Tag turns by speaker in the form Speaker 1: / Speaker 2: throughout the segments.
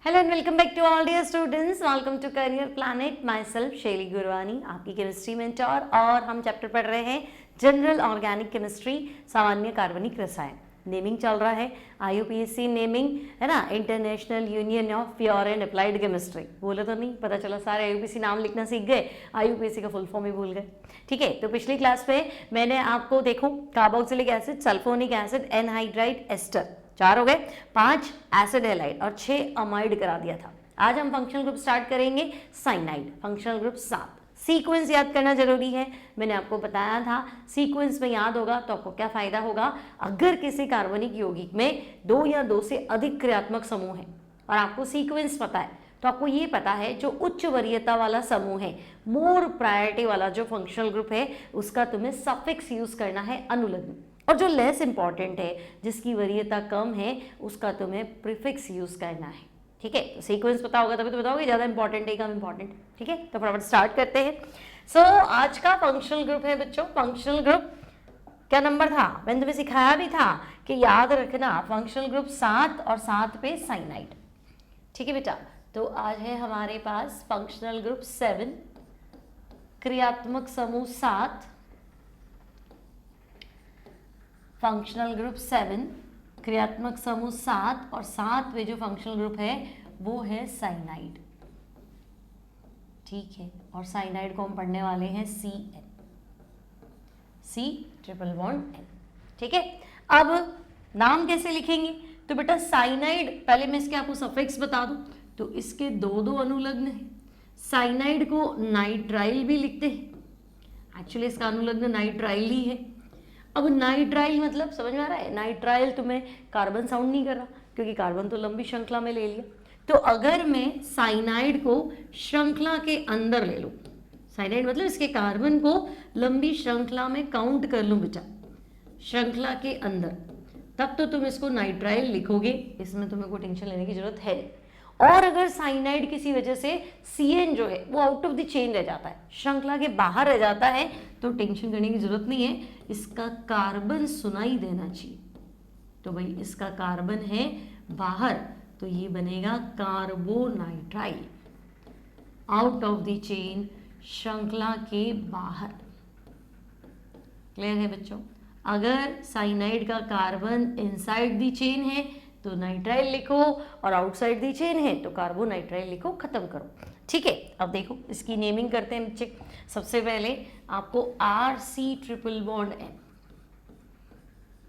Speaker 1: Hello and welcome back to all dear students, welcome to career planet. Myself Shaily Gurwani, आपकी chemistry mentor, और हम chapter पढ़ रहे हैं जनरल ऑर्गेनिक केमिस्ट्री, सामान्य कार्बनिक रसायन। नेमिंग चल रहा है IUPAC नेमिंग, है ना, international union of pure and applied chemistry. बोले तो नहीं पता चला, सारे IUPAC नाम लिखना सीख गए, IUPAC का फुल फॉर्म ही भूल गए। ठीक है, तो पिछली क्लास में मैंने आपको देखो carboxylic acid, sulphonic acid, anhydride ester, 4 हो गए, 5 एसिड हैलाइड और 6 अमाइड करा दिया था। आज हम फंक्शनल ग्रुप स्टार्ट करेंगे साइनाइड, फंक्शनल ग्रुप 7। सीक्वेंस याद करना जरूरी है, मैंने आपको बताया था। सीक्वेंस में याद होगा तो आपको क्या फायदा होगा, अगर किसी कार्बनिक यौगिक में 2 या 2 से अधिक क्रियात्मक समूह है और आपको सीक्वेंस पता है तो आपको ये पता है जो उच्च वरीयता वाला समूह है, मोर प्रायोरिटी वाला जो फंक्शनल ग्रुप है, उसका तुम्हें सफिक्स यूज करना है अनुलग्न, और जो लेस इंपॉर्टेंट है जिसकी वरीयता कम है उसका तुम्हें प्रीफिक्स यूज करना है। ठीक है, तो सीक्वेंस पता होगा तभी तो बताओगे ज्यादा इंपॉर्टेंट है कम इंपॉर्टेंट। ठीक है, तो फटाफट स्टार्ट करते हैं। सो आज का फंक्शनल ग्रुप है बच्चों, फंक्शनल ग्रुप क्या नंबर था, मैंने तुम्हें सिखाया भी था कि याद रखना फंक्शनल ग्रुप 7 और 7 पे साइनाइड। ठीक है बेटा, तो आज है हमारे पास फंक्शनल ग्रुप 7, क्रियात्मक समूह 7, फंक्शनल ग्रुप 7, क्रियात्मक समूह 7, और 7वें जो फंक्शनल ग्रुप है वो है साइनाइड। ठीक है, और साइनाइड को हम पढ़ने वाले हैं CN, C triple bond N। ठीक है, अब नाम कैसे लिखेंगे, तो बेटा साइनाइड, पहले मैं इसके आपको सफिक्स बता दूं, तो इसके 2 अनुलग्न है। साइनाइड को नाइट्राइल भी लिखते हैं, एक्चुअली इसका अनुलग्न नाइट्राइल ही है। अब नाइट्राइल मतलब समझ में आ रहा है, नाइट्राइल तुम्हें कार्बन साउंड नहीं कर रहा क्योंकि कार्बन तो लंबी श्रृंखला में ले लिया। तो अगर मैं साइनाइड को श्रृंखला के अंदर ले लूं, साइनाइड मतलब इसके कार्बन को लंबी श्रृंखला में काउंट कर लूं बेटा, श्रृंखला के अंदर, तब तो तुम इसको नाइट्राइल लिखोगे, इसमें तुम्हें कोई टेंशन लेने की जरूरत है नहीं। और अगर साइनाइड किसी वजह से CN जो है वो आउट ऑफ द चेन रह जाता है, श्रृंखला के बाहर रह जाता है, तो टेंशन करने की जरूरत नहीं है, इसका कार्बन सुनाई देना चाहिए। तो भाई इसका कार्बन है बाहर, तो ये बनेगा carbonitrile, out of the chain, श्रृंखला के बाहर। क्लियर है बच्चों, अगर साइनाइड का कार्बन इनसाइड द चेन है तो नाइट्राइल लिखो, और आउटसाइड दी चेन है तो कार्बोनाइट्राइल लिखो, खत्म करो। ठीक है, अब देखो इसकी नेमिंग करते हैं बच्चे। सबसे पहले आपको RC ट्रिपल बॉन्ड N,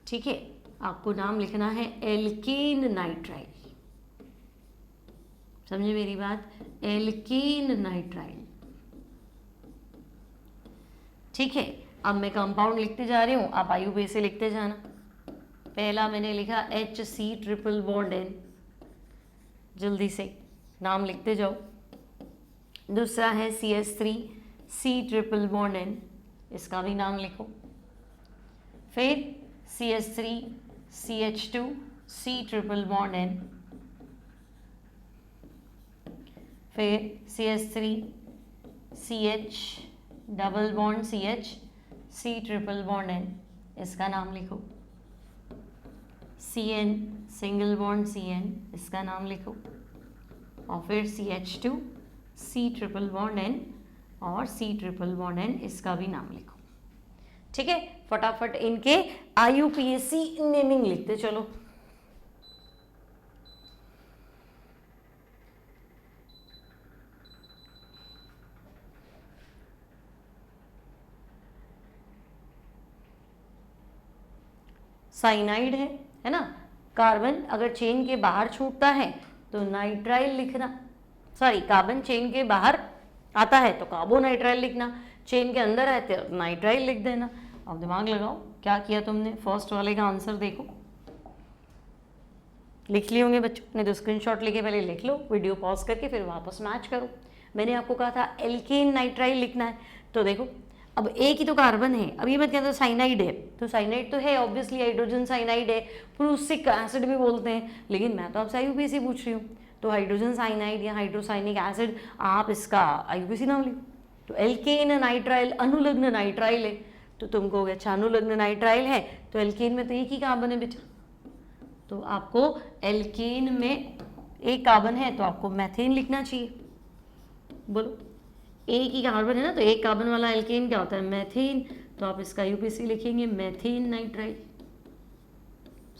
Speaker 1: ठीक है, आपको नाम लिखना है एल्केन नाइट्राइल। समझे मेरी बात, एल्केन नाइट्राइल। ठीक है, अब मैं कंपाउंड लिखते जा रही हूँ, आप IUPAC से लिखते जाना। पहला मैंने लिखा HC ट्रिपल बॉन्ड N, जल्दी से नाम लिखते जाओ। दूसरा है CS3 C triple bond N, इसका भी नाम लिखो। फिर CS3 CH2 C triple bond N, फिर CS3 CH double bond CH C triple bond N, इसका नाम लिखो। CN सिंगल बॉन्ड CN, इसका नाम लिखो। और फिर CH2 C triple bond N और C ट्रिपल बॉन्ड N, इसका भी नाम लिखो। ठीक है, फटाफट इनके IUPAC नेमिंग लिखते चलो। साइनाइड है ना, कार्बन अगर चेन के बाहर छूटता है तो नाइट्राइल लिखना, सॉरी कार्बन चेन के बाहर आता है तो कार्बोनाइट्राइल लिखना, चेन के अंदर है तो नाइट्राइल लिख देना। अब दिमाग लगाओ क्या किया तुमने, फर्स्ट वाले का आंसर देखो, लिख लिए होंगे बच्चों ने, तो स्क्रीनशॉट लेके पहले लिख लो, वीडियो पॉज करके फिर वापस मैच करो। मैंने आपको कहा था एल्केन नाइट्राइल लिखना है, तो देखो अब एक ही तो कार्बन है, अब ये मत कहते साइनाइड है, तो साइनाइड तो है ऑब्वियसली, हाइड्रोजन साइनाइड है, प्रूसिक एसिड भी बोलते हैं, लेकिन मैं तो आपसे IUPAC पूछ रही हूँ, तो हाइड्रोजन साइनाइड या हाइड्रोसाइनिक एसिड, आप इसका IUPAC नाम लिखो। तो एल्केन नाइट्राइल अनुलग्न नाइट्राइल है, तो तुम कहोगे अच्छा अनुलग्न नाइट्राइल है तो एल्केन में तो एक ही कार्बन है बेटा, तो आपको एल्केन में एक कार्बन है तो आपको मैथेन लिखना चाहिए। बोलो, एक ही कार्बन है ना, तो एक कार्बन वाला एल्केन क्या होता है? मैथेन। तो आप इसका यूपीसी लिखेंगे मैथेन नाइट्राइल।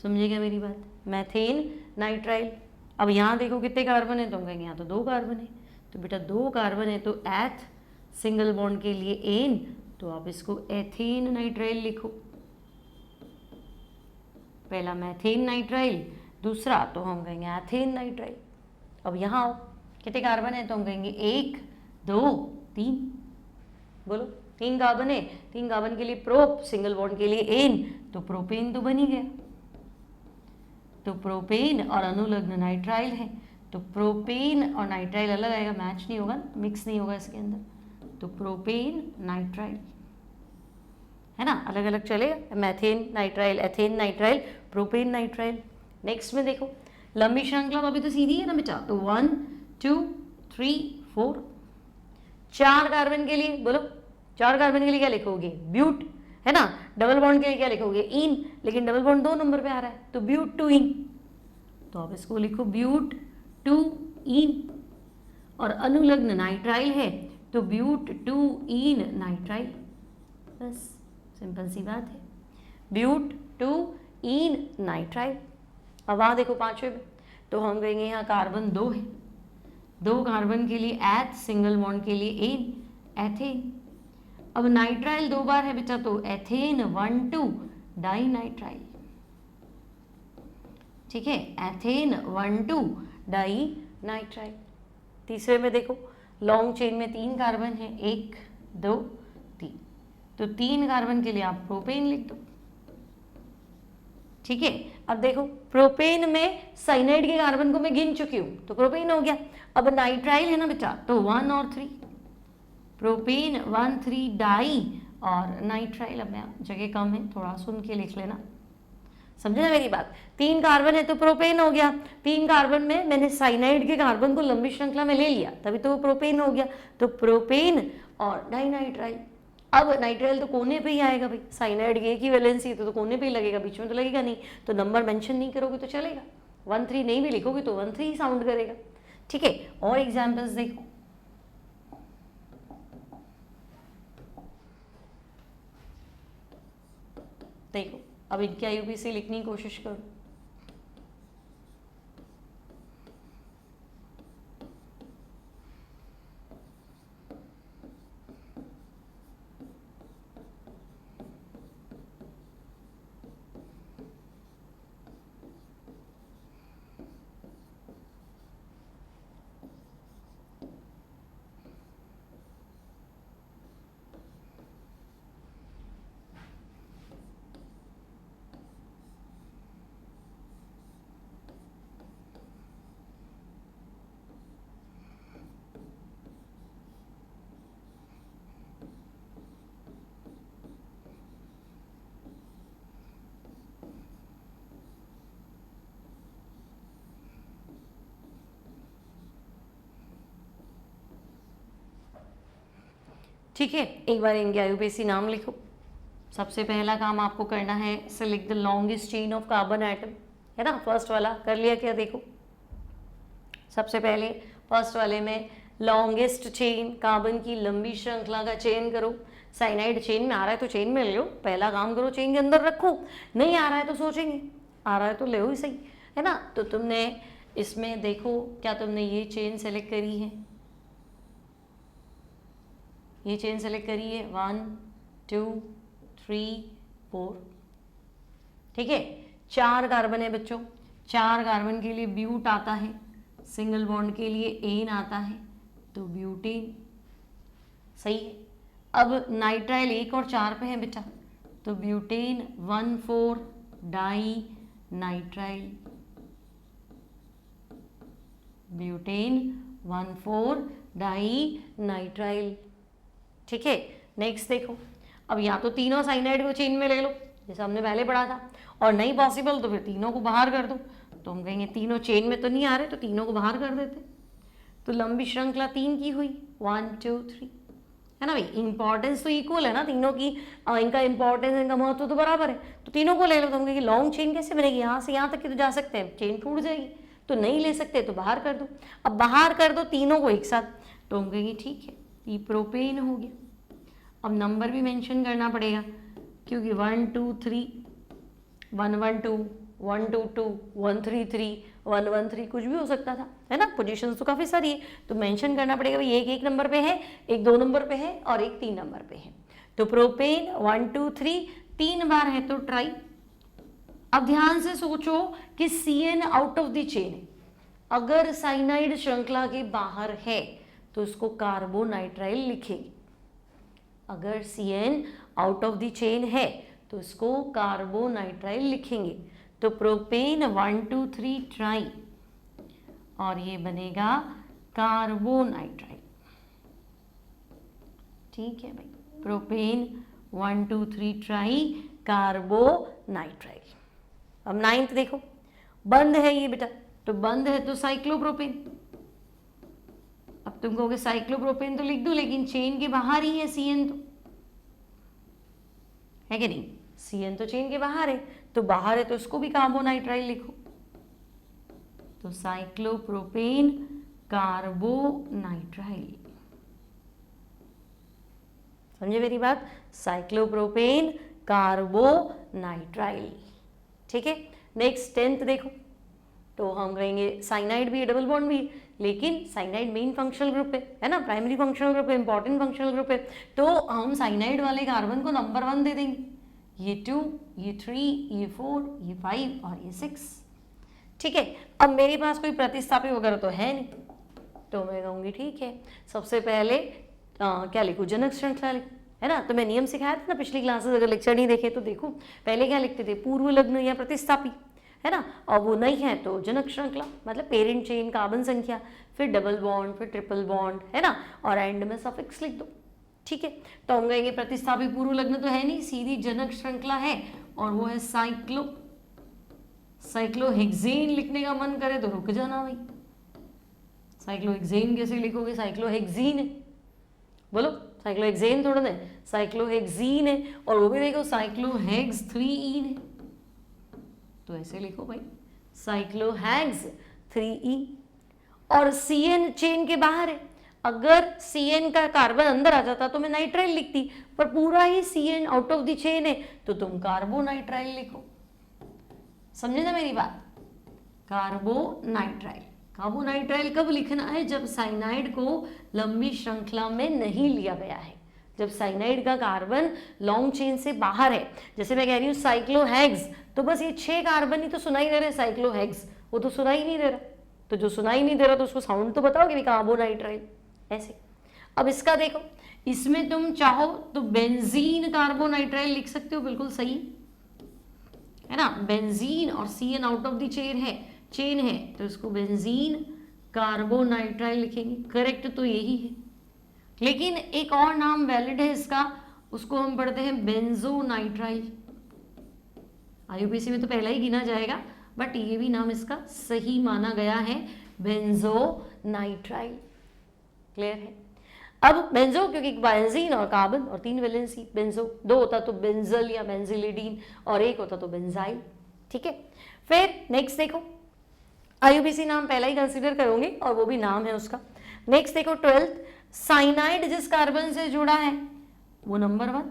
Speaker 1: समझिएगा मेरी बात? Methane nitrile. अब यहाँ देखो कितने कार्बन है, तो हम कहेंगे यहाँ तो 2 कार्बन है। तो बेटा 2 कार्बन है तो एथ, सिंगल बॉन्ड के लिए एन, तो आप इसको एथेन नाइट्राइल लिखो। पहला मैथेन नाइट्राइल, दूसरा तो हम कहेंगे एथेन नाइट्राइल। अब यहाँ आओ, कितने कार्बन है, तो हम कहेंगे 1 2 3। बोलो, 3 कार्बन है, 3 कार्बन के लिए प्रोप, सिंगल बॉन्ड के लिए एन, तो प्रोपेन तो बन ही गया। तो प्रोपेन और अनुलग्न नाइट्राइल है, तो प्रोपेन और नाइट्राइल अलग आएगा, मैच नहीं होगा, मिक्स नहीं होगा इसके अंदर, तो प्रोपेन नाइट्राइल है ना, अलग अलग चलेगा। Methane nitrile, ethane nitrile, propane nitrile. Next में देखो, लंबी श्रृंखला अभी तो सीधी है ना बेटा, तो 1 2 3 4, 4 कार्बन के लिए, बोलो 4 कार्बन के लिए क्या लिखोगे? ब्यूट, है ना। डबल बॉन्ड के लिए क्या लिखोगे? इन, लेकिन डबल बॉन्ड 2 नंबर पे आ रहा है, तो ब्यूट टू इन, तो आप इसको लिखो ब्यूट टू इन। और अनुलग्न नाइट्राइल है तो ब्यूट टू इन नाइट्राइल, बस सिंपल सी बात है, ब्यूट टू इन नाइट्राइल। अब वहाँ देखो 5वें में, तो हम कहेंगे यहाँ कार्बन 2 है, 2 कार्बन के लिए एथ, सिंगल बॉन्ड के लिए एन, एथेन। अब नाइट्राइल 2 बार है बेटा, तो एथेन 1 2 डाई नाइट्राइल, ठीक है, एथेन 1 2 डाई नाइट्राइल। तीसरे में देखो, लॉन्ग चेन में 3 कार्बन है, 1 2 3, तो 3 कार्बन के लिए आप प्रोपेन लिख दो, ठीक है। अब देखो, प्रोपेन में साइनाइड के कार्बन को मैं गिन चुकी हूँ, तो प्रोपेन हो गया। अब नाइट्राइल है ना बेटा, तो 1 और 3, प्रोपेन 1 3 डाई और नाइट्राइल। अब जगह कम है, थोड़ा सुन के लिख लेना, समझे ना मेरी बात? 3 कार्बन है तो प्रोपेन हो गया, 3 कार्बन में मैंने साइनाइड के कार्बन को लंबी श्रृंखला में ले लिया, तभी तो वो प्रोपेन हो गया, तो प्रोपेन और डाई नाइट्राइल। अब नाइट्राइल तो कोने पे ही आएगा भाई, साइनाइड एक ही वैलेंसी तो कोने पे ही लगेगा, बीच में तो लगेगा नहीं, तो नंबर मेंशन नहीं करोगे तो चलेगा, 1 3 नहीं भी लिखोगे तो 1 3 ही साउंड करेगा, ठीक है। और एग्जाम्पल्स देखो, देखो अब इनकी आईयूपीसी लिखने की कोशिश करो। ठीक है, एक बार इनके आईयूपीसी नाम लिखो। सबसे पहला काम आपको करना है, select the longest chain of carbon atom, है ना। फर्स्ट वाला कर लिया क्या? देखो सबसे पहले फर्स्ट वाले में लॉन्गेस्ट चेन, कार्बन की लंबी श्रृंखला का चयन करो। साइनाइड चेन में आ रहा है तो चेन में ले लो, पहला काम करो चेन के अंदर रखो, नहीं आ रहा है तो सोचेंगे, आ रहा है तो ले ही सही, है ना। तो तुमने इसमें देखो, क्या तुमने ये चेन सेलेक्ट करी है? ये चेन सेलेक्ट करी है 1 2 3 4, ठीक है। 4 कार्बन है बच्चों, 4 कार्बन के लिए ब्यूट आता है, सिंगल बॉन्ड के लिए एन आता है, तो ब्यूटेन, सही है। अब नाइट्राइल 1 और 4 पे है बेटा, तो butane 1 4 dinitrile, butane 1 4 dinitrile, ठीक है। नेक्स्ट देखो, अब या तो तीनों साइनाइड को चेन में ले लो जैसे हमने पहले पढ़ा था, और नहीं पॉसिबल तो फिर तीनों को बाहर कर दो। तो हम कहेंगे तीनों चेन में तो नहीं आ रहे, तो तीनों को बाहर कर देते, तो लंबी श्रृंखला 3 की हुई, 1 2 3, है ना भाई। इंपॉर्टेंस तो इक्वल है ना तीनों की, इनका इंपॉर्टेंस, इनका महत्व तो बराबर है, तो तीनों को ले लो। तो हम कहेंगे लॉन्ग चेन कैसे बनेगी? यहाँ से यहाँ तक की तो जा सकते हैं, चेन टूट जाएगी, तो नहीं ले सकते तो बाहर कर दो। अब बाहर कर दो तीनों को एक साथ, तो हम कहेंगे ठीक है ये प्रोपेन हो गया। अब नंबर भी मेंशन करना पड़ेगा क्योंकि 1 2 3 112 122 133 113 कुछ भी हो सकता था, है ना, पोजीशंस तो काफ़ी सारी है, तो मेंशन करना पड़ेगा भाई एक नंबर पे है, एक 2 नंबर पे है और एक 3 नंबर पे है। तो प्रोपेन 1 2 3 3 बार है तो ट्राई। अब ध्यान से सोचो कि CN out of the chain है, अगर साइनाइड श्रृंखला के बाहर है तो इसको कार्बोनाइट्राइल लिखेंगे। अगर CN out of the chain है तो इसको कार्बोनाइट्राइल लिखेंगे। तो प्रोपेन 1 2 3 ट्राई और ये बनेगा कार्बोनाइट्राइल। ठीक है भाई, प्रोपेन 1 2 3 ट्राई कार्बोनाइट्राइल। अब 9th देखो, बंद है ये बेटा, तो बंद है तो साइक्लोप्रोपेन। अब तुम कहोगे साइक्लोप्रोपेन तो लिख दो, लेकिन चेन के बाहर ही है CN, तो है कि नहीं, CN तो चेन के बाहर है, तो बाहर है तो उसको भी कार्बोनाइट्राइल लिखो। तो साइक्लोप्रोपेन कार्बोनाइट्राइल, समझे मेरी बात, साइक्लोप्रोपेन कार्बोनाइट्राइल। ठीक है, नेक्स्ट 10th देखो, तो हम कहेंगे साइनाइड भी है, डबल बॉन्ड भी है, लेकिन साइनाइड मेन फंक्शनल ग्रुप है ना, प्राइमरी फंक्शनल ग्रुप है, इंपॉर्टेंट फंक्शनल ग्रुप है, तो हम साइनाइड वाले कार्बन को नंबर 1 दे देंगे, ये 2 ये 3 ये 4 ये 5 और ये 6। ठीक है, अब मेरे पास कोई प्रतिस्थापी वगैरह तो है नहीं, तो मैं कहूँगी ठीक है सबसे पहले क्या लिखूँ, जनक श्रृंखला लिखूँ, है ना। तो मैं नियम सिखाया था ना पिछली क्लासेस, अगर लेक्चर नहीं देखे तो देखो, पहले क्या लिखते थे, पूर्व लग्न या प्रतिस्थापी, है ना, और वो नहीं है तो जनक श्रृंखला, मतलब पेरेंट चेन कार्बन संख्या, फिर डबल बॉन्ड, फिर ट्रिपल बॉन्ड, है ना, और एंड में सफिक्स लिख दो। ठीक है, तो हम कहेंगे प्रतिस्थापी पूर्व लग्न तो है नहीं, सीधी जनक श्रृंखला है, और वो है साइक्लोहेक्सेन। लिखने का मन करे तो रुक जाना भाई, साइक्लोहेक्सेन कैसे लिखोगे, साइक्लोहेक्सीन है, बोलो साइक्लोहेक्सेन थोड़ा ना, साइक्लोहेक्सीन है, और वो भी देखो साइक्लोहेक्स 3E है, तो ऐसे लिखो भाई साइक्लोहेक्स 3E। और CN चेन के बाहर है, अगर CN का कार्बन अंदर आ जाता तो मैं नाइट्राइल लिखती, पर पूरा ही CN out of the chain है तो तुम कार्बोनाइट्राइल लिखो। समझे ना मेरी बात, कार्बोनाइट्राइल। कार्बोनाइट्राइल कब लिखना है, जब साइनाइड को लंबी श्रृंखला में नहीं लिया गया है, जब साइनाइड का कार्बन लॉन्ग चेन से बाहर है। जैसे मैं कह रही हूँ साइक्लोहेक्स, तो बस ये 6 कार्बन ही तो सुनाई दे रहे हैं, साइक्लोहेक्स वो तो सुनाई नहीं दे रहा, तो जो सुनाई नहीं दे रहा तो उसको साउंड तो बताओगे भी कार्बोनाइट्राइल ऐसे। अब इसका देखो, इसमें तुम चाहो तो बेंजीन कार्बोनाइट्राइल लिख सकते हो, बिल्कुल सही है ना, बेंजीन और CN out of the chain है तो इसको बेंजीन कार्बोनाइट्राइल लिखेंगे, करेक्ट तो यही है। लेकिन एक और नाम वैलिड है इसका, उसको हम पढ़ते हैं बेंजोनाइट्राइल। IUPAC में तो पहला ही गिना जाएगा, बट ये भी नाम इसका सही माना गया है, बेंजोनाइट्राइल। क्लियर है। अब बेंजो क्योंकि बेंजीन और कार्बन और 3 वैलेंसी, बेंजो 2 होता तो बेंजल या बेंजिलिडीन और 1 होता तो बेंजाइल। ठीक है, फिर नेक्स्ट देखो, IUPAC नाम पहला ही कंसीडर करोगे और वो भी नाम है उसका। नेक्स्ट देखो 12th, साइनाइड जिस कार्बन से जुड़ा है वो नंबर 1,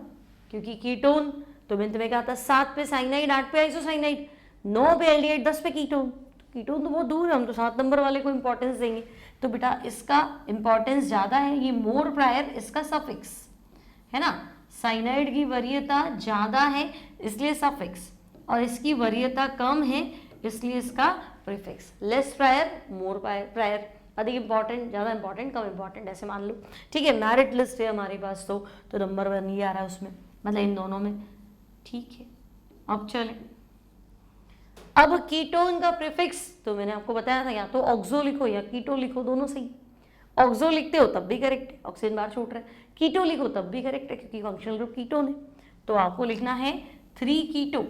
Speaker 1: क्योंकि कीटोन, तो मैंने तुम्हें कहा था 7 पे साइनाइड, 8 पे आइसोसाइनाइड, 9 पे एल्डिहाइड, 10 पे कीटोन। कीटोन तो बहुत दूर है, हम तो 7 नंबर वाले को इंपॉर्टेंस देंगे, तो बेटा इसका इंपॉर्टेंस ज्यादा है, ये मोर प्रायर इसका सफिक्स है ना, साइनाइड की वरीयता ज्यादा है इसलिए सफिक्स, और इसकी वरीयता कम है इसलिए इसका प्रीफिक्स। लेस प्रायर, मोर प्रायर, अधिक इंपॉर्टेंट, ज्यादा इंपॉर्टेंट, कम इंपॉर्टेंट, ऐसे मान लो। ठीक है, मेरिट लिस्ट है हमारे पास, तो नंबर 1 ये आ रहा है उसमें, मतलब इन दोनों में। ठीक है, अब चले, अब कीटोन का प्रीफिक्स तो मैंने आपको बताया था, या तो ऑक्सो लिखो या कीटो लिखो, दोनों सही। ऑक्सो लिखते हो तब भी करेक्ट है, ऑक्सीजन बार छूट रहा है, कीटो लिखो तब भी करेक्ट है क्योंकि फंक्शनल ग्रुप कीटोन है, तो आपको लिखना है 3 कीटो,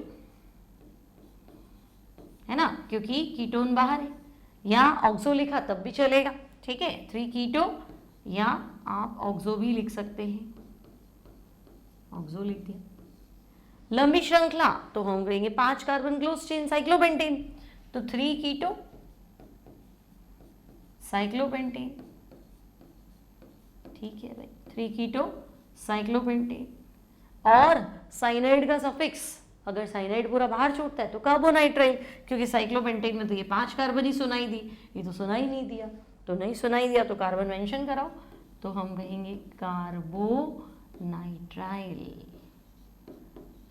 Speaker 1: है ना, क्योंकि कीटोन बाहर है, या ऑक्सो लिखा तब भी चलेगा। ठीक है, 3 कीटो, या आप ऑक्सो भी लिख सकते हैं, ऑक्सो लिख दिया। लंबी श्रृंखला तो हम कहेंगे 5 कार्बन क्लोज चेन साइक्लोपेंटेन, तो 3 कीटो साइक्लोपेंटेन, ठीक है भाई, 3 कीटो साइक्लोपेंटेन। और साइनाइड का सफिक्स, अगर साइनाइड पूरा बाहर छूटता है तो कार्बोनाइट्राइल, क्योंकि साइक्लोपेंटेन में तो ये 5 कार्बन ही सुनाई दी, ये तो सुनाई नहीं दिया, तो नहीं सुनाई दिया तो कार्बन मेंशन कराओ, तो हम कहेंगे कार्बोनाइट्राइल,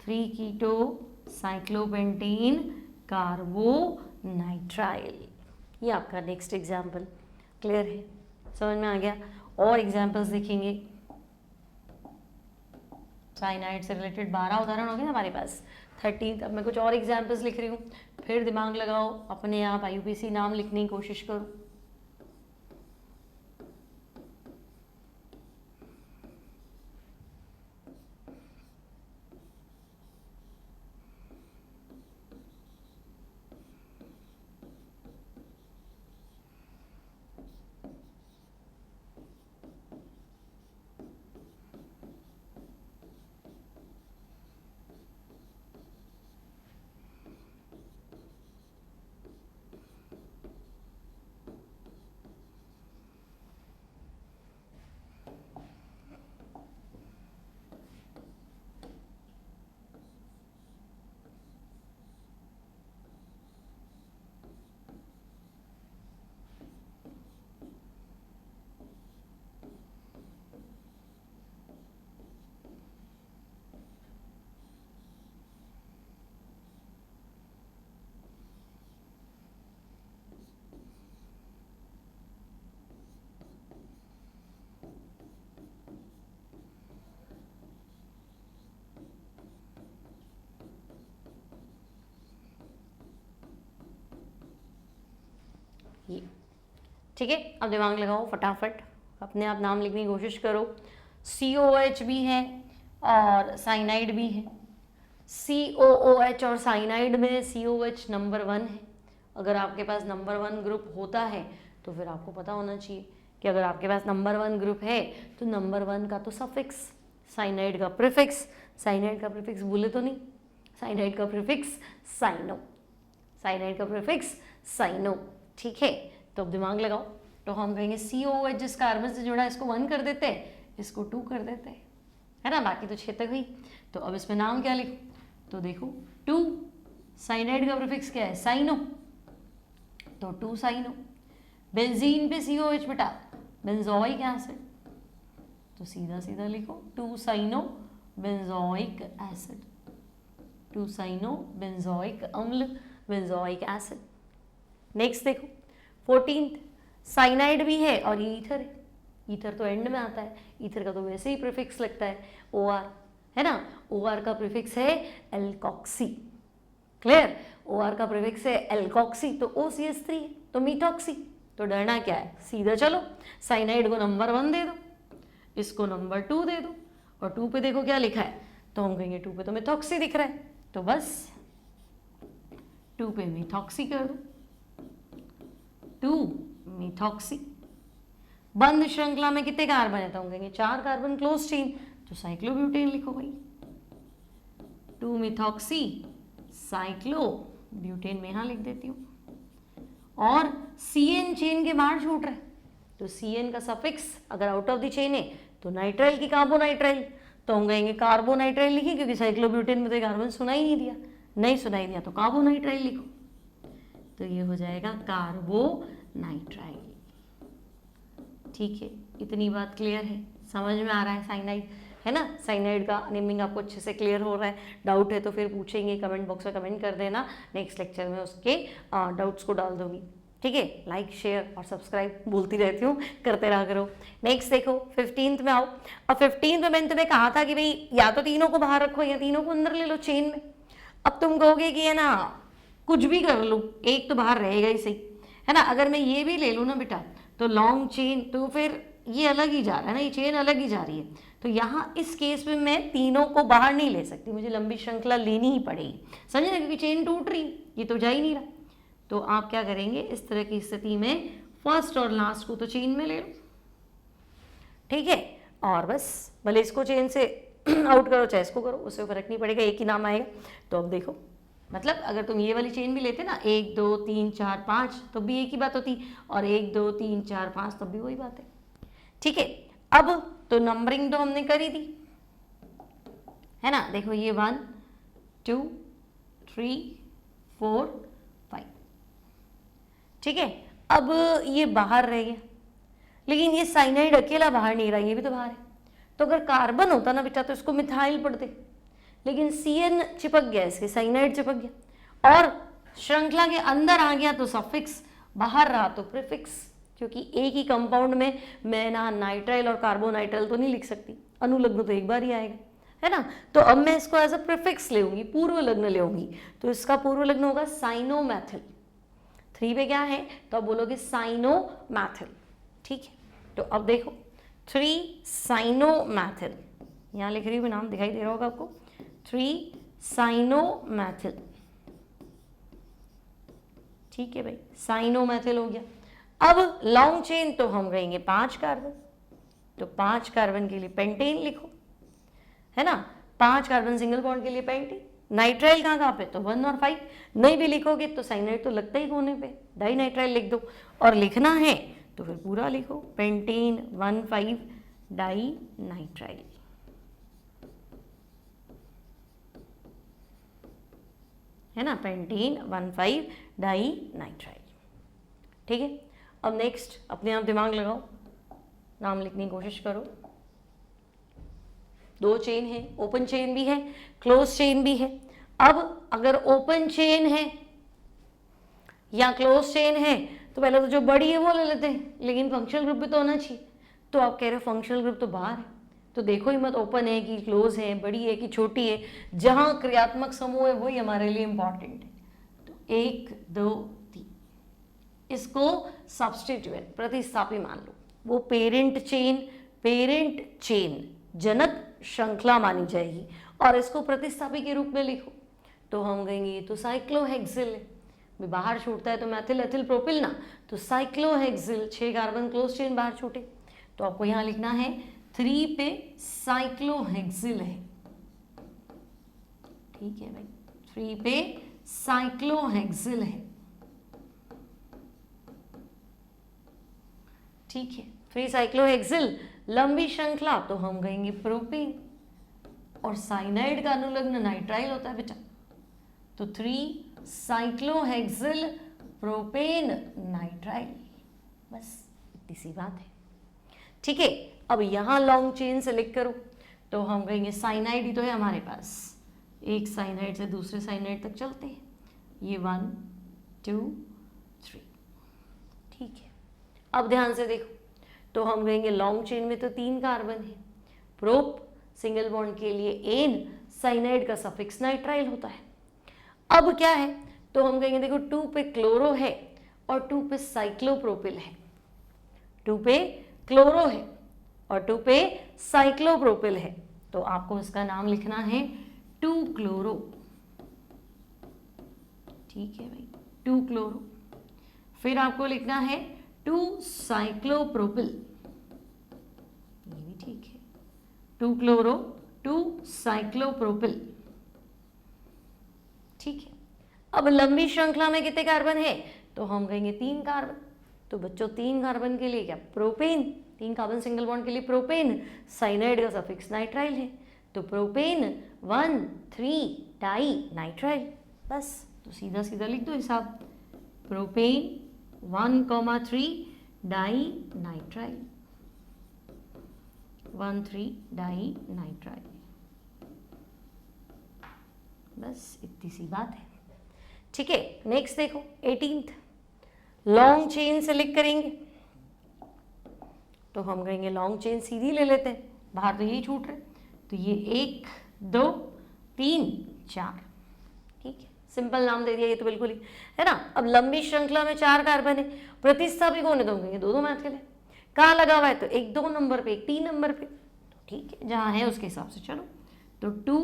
Speaker 1: 3 कीटो साइक्लोपेंटेन कार्बोनाइट्राइल। ये आपका नेक्स्ट एग्जाम्पल क्लियर है, समझ में आ गया। और एग्जाम्पल्स देखेंगे, साइनाइड से रिलेटेड 12 उदाहरण हो गए हमारे पास। 13 अब मैं कुछ और एग्जाम्पल्स लिख रही हूँ, फिर दिमाग लगाओ, अपने आप IUPAC नाम लिखने की कोशिश करो। ये ठीक है, अब दिमाग लगाओ फटाफट, अपने आप नाम लिखने की कोशिश करो। COOH भी है और साइनाइड भी है। COOH और साइनाइड में COH नंबर 1 है। अगर आपके पास नंबर 1 ग्रुप होता है तो फिर आपको पता होना चाहिए कि अगर आपके पास नंबर 1 ग्रुप है तो नंबर 1 का तो सफिक्स, साइनाइड का प्रीफिक्स, साइनाइड का प्रीफिक्स भूले तो नहीं, साइनाइड का प्रीफिक्स साइनो, साइनाइड का प्रीफिक्स साइनो, ठीक है। तो अब दिमाग लगाओ, तो हम कहेंगे COOH जिस कार्बन से जुड़ा है इसको 1 कर देते हैं, इसको 2 कर देते हैं, है ना, बाकी तो 6 तक हुई। तो अब इसमें नाम क्या लिखूं, तो देखो 2, साइनाइड का प्रीफिक्स क्या है, साइनो, तो 2 साइनो। बेंजीन पे COH बेटा, बेंजोइक एसिड, तो सीधा सीधा लिखो 2 cyano benzoic acid, 2 cyano benzoic अम्ल, बेंजोइक एसिड। नेक्स्ट देखो 14th, साइनाइड भी है और ये ईथर है, ईथर तो एंड में आता है, ईथर का तो वैसे ही प्रीफिक्स लगता है OR, है ना, OR का प्रीफिक्स है एल्कोक्सी, क्लियर, OR का प्रीफिक्स है एल्कोक्सी, तो OCH3 है, तो मीथॉक्सी, तो डरना क्या है, सीधा चलो, साइनाइड को नंबर 1 दे दो, इसको नंबर 2 दे दो, और 2 पे देखो क्या लिखा है, तो हम कहेंगे 2 पे तो मिथॉक्सी दिख रहा है, तो बस 2 पे मिथॉक्सी कर दो, 2 मिथॉक्सी। बंद श्रृंखला में कितने कार्बन है, तो हम कहेंगे 4 कार्बन क्लोज चेन, तो साइक्लोब्यूटेन लिखो भाई, 2 मिथॉक्सी साइक्लोब्यूटेन में यहां लिख देती हूँ। और CN चेन के बाहर छूट रहा है, तो CN का सफिक्स अगर आउट ऑफ द चेन है तो नाइट्राइल की कार्बोनाइट्राइल, तो हम कहेंगे कार्बोनाइट्राइल लिखिए, क्योंकि साइक्लोब्यूटेन में तो कार्बन सुनाई नहीं दिया, नहीं सुनाई दिया तो कार्बोनाइट्राइल लिखो, तो ये हो जाएगा कार्बोनाइट्राइल, ठीक है। इतनी बात क्लियर है, समझ में आ रहा है साइनाइड, है ना, साइनाइड का नेमिंग आपको अच्छे से क्लियर हो रहा है। डाउट है तो फिर पूछेंगे, कमेंट बॉक्स में कमेंट कर देना, नेक्स्ट लेक्चर में उसके डाउट्स को डाल दूंगी, ठीक है। लाइक शेयर और सब्सक्राइब बोलती रहती हूँ, करते रहा करो। नेक्स्ट देखो 15th में आओ, और 15th में मैंने तुम्हें कहा था कि भाई या तो तीनों को बाहर रखो या तीनों को अंदर ले लो चेन में। अब तुम कहोगे कि है ना कुछ भी कर लो, एक तो बाहर रहेगा ही सही, है ना। अगर मैं ये भी ले लूँ ना बेटा तो लॉन्ग चेन, तो फिर ये अलग ही जा रहा है ना, ये चेन अलग ही जा रही है, तो यहाँ इस केस में मैं तीनों को बाहर नहीं ले सकती, मुझे लंबी श्रृंखला लेनी ही पड़ेगी, समझे ना, क्योंकि चेन टूट रही, ये तो जा ही नहीं रहा। तो आप क्या करेंगे, इस तरह की स्थिति में फर्स्ट और लास्ट को तो चेन में ले लो, ठीक है, और बस भले इसको चेन से आउट करो चाहे इसको करो, उससे फर्क नहीं पड़ेगा, एक ही नाम आएगा। तो अब देखो मतलब अगर तुम ये वाली चेन भी लेते ना 1 2 3 4 5 तो भी एक ही बात होती, और 1 2 3 4 5 तब भी वही बात है। ठीक है, अब तो नंबरिंग तो हमने कर ही दी है ना। देखो ये 1 2 3 4 5, ठीक है। अब ये बाहर रह गया, लेकिन ये साइनाइड अकेला बाहर नहीं रहा, ये भी तो बाहर है। तो अगर कार्बन होता ना बेटा तो इसको मिथाइल पढ़ते, लेकिन CN चिपक गया, इसके साइनाइड चिपक गया, और श्रृंखला के अंदर आ गया तो सफिक्स, बाहर रहा तो प्रीफिक्स, क्योंकि एक ही कंपाउंड में मैं ना नाइट्राइल और कार्बोनाइट्राइल तो नहीं लिख सकती, अनुलग्न तो एक बार ही आएगा, है ना। तो अब मैं इसको एज अ प्रीफिक्स लेऊंगी, पूर्व लग्न लेऊंगी, तो इसका पूर्व लग्न होगा साइनोमैथिल। 3 पे क्या है तो अब बोलोगे साइनोमैथिल, ठीक है। तो अब देखो 3 साइनोमैथिल, यहाँ लिख रही हूँ नाम, दिखाई दे रहा होगा आपको, 3 साइनोमैथिल, ठीक है भाई, साइनोमैथिल हो गया। अब लॉन्ग चेन तो हम कहेंगे 5 कार्बन, तो 5 कार्बन के लिए पेंटेन लिखो, है ना, 5 कार्बन सिंगल बॉन्ड के लिए पेंटेन। नाइट्राइल कहाँ पे तो 1 और 5, नहीं भी लिखोगे तो साइनाइड तो लगता ही कोने पे, डाई नाइट्राइल लिख दो, और लिखना है तो फिर पूरा लिखो, पेंटेन 1 5 डाई नाइट्राइल, है ना, पेंटेन 1 5 डाई नाइट्राइल, ठीक है। अब नेक्स्ट अपने आप दिमाग लगाओ, नाम लिखने की कोशिश करो। 2 चेन है, ओपन चेन भी है, क्लोज चेन भी है। अब अगर ओपन चेन है या क्लोज चेन है तो पहले तो जो बड़ी है वो ले लेते हैं, लेकिन फंक्शनल ग्रुप भी तो होना चाहिए। तो आप कह रहे हो फंक्शनल ग्रुप तो बाहर है, तो देखो ही मत ओपन है कि क्लोज है, बड़ी है कि छोटी है, जहां क्रियात्मक समूह है वही हमारे लिए इंपॉर्टेंट है। तो 1 2 3 इसको सब्स्टिट्यूएंट प्रतिस्थापी मान लो, वो पेरेंट चेन जनक श्रृंखला मानी जाएगी, और इसको प्रतिस्थापी के रूप में लिखो तो हम कहेंगे ये तो साइक्लोहेक्सिल है, बाहर छूटता है तो मैथिल एथिल प्रोपिल ना, तो साइक्लोहेक्सिल, 6 कार्बन क्लोज चेन बाहर छूटे, तो आपको यहां लिखना है 3 पे साइक्लोहेक्सिल है, ठीक है भाई, 3 पे साइक्लोहेक्सिल है, ठीक है। 3 साइक्लोहेक्सिल लंबी श्रृंखला तो हम कहेंगे प्रोपेन, और साइनाइड का अनुलग्न नाइट्राइल होता है बेटा, तो 3 साइक्लोहेक्सिल प्रोपेन नाइट्राइल, बस इतनी सी बात है, ठीक है। अब यहां लॉन्ग चेन सेलेक्ट करो तो हम कहेंगे साइनाइड ही तो है हमारे पास, एक साइनाइड से दूसरे साइनाइड तक चलते हैं, ये 1 2 3, ठीक है। अब ध्यान से देखो तो हम कहेंगे लॉन्ग चेन में तो 3 कार्बन है, प्रोप सिंगल बॉन्ड के लिए एन, साइनाइड का सफिक्स नाइट्राइल होता है। अब क्या है तो हम कहेंगे देखो 2 पे क्लोरो है और 2 पे साइक्लोप्रोपिल है, 2 पे क्लोरो है और 2 पे साइक्लोप्रोपिल है, तो आपको इसका नाम लिखना है 2 क्लोरो, ठीक है भाई, 2 क्लोरो। फिर आपको लिखना है 2 साइक्लोप्रोपिल, ये भी ठीक है, 2 क्लोरो 2 साइक्लोप्रोपिल, ठीक है। अब लंबी श्रृंखला में कितने कार्बन है तो हम कहेंगे 3 कार्बन, तो बच्चों 3 कार्बन के लिए क्या प्रोपेन, 3 कार्बन सिंगल बॉन्ड के लिए प्रोपेन, साइनाइड का सफिक्स नाइट्राइल है, तो प्रोपेन 1 3 डाई नाइट्राइल, बस तो सीधा सीधा लिख दो हिसाब, propane 1,3 dinitrile, 1 3 dinitrile, बस इतनी सी बात है, ठीक है। नेक्स्ट देखो 18th लॉन्ग चेन सेलेक्ट करेंगे तो हम कहेंगे लॉन्ग चेन सीधी ले लेते हैं, बाहर तो यही छूट रहे, तो ये 1 2 3 4, ठीक है, सिंपल नाम दे दिया, ये तो बिल्कुल ही है ना। अब लंबी श्रृंखला में 4 कार्बन है, प्रतिस्थापी कौन है तो हम कहेंगे 2 मैथिल है, कहाँ लगा हुआ है तो एक 2 नंबर पे एक 3 नंबर पे, तो ठीक है जहाँ है उसके हिसाब से चलो, तो 2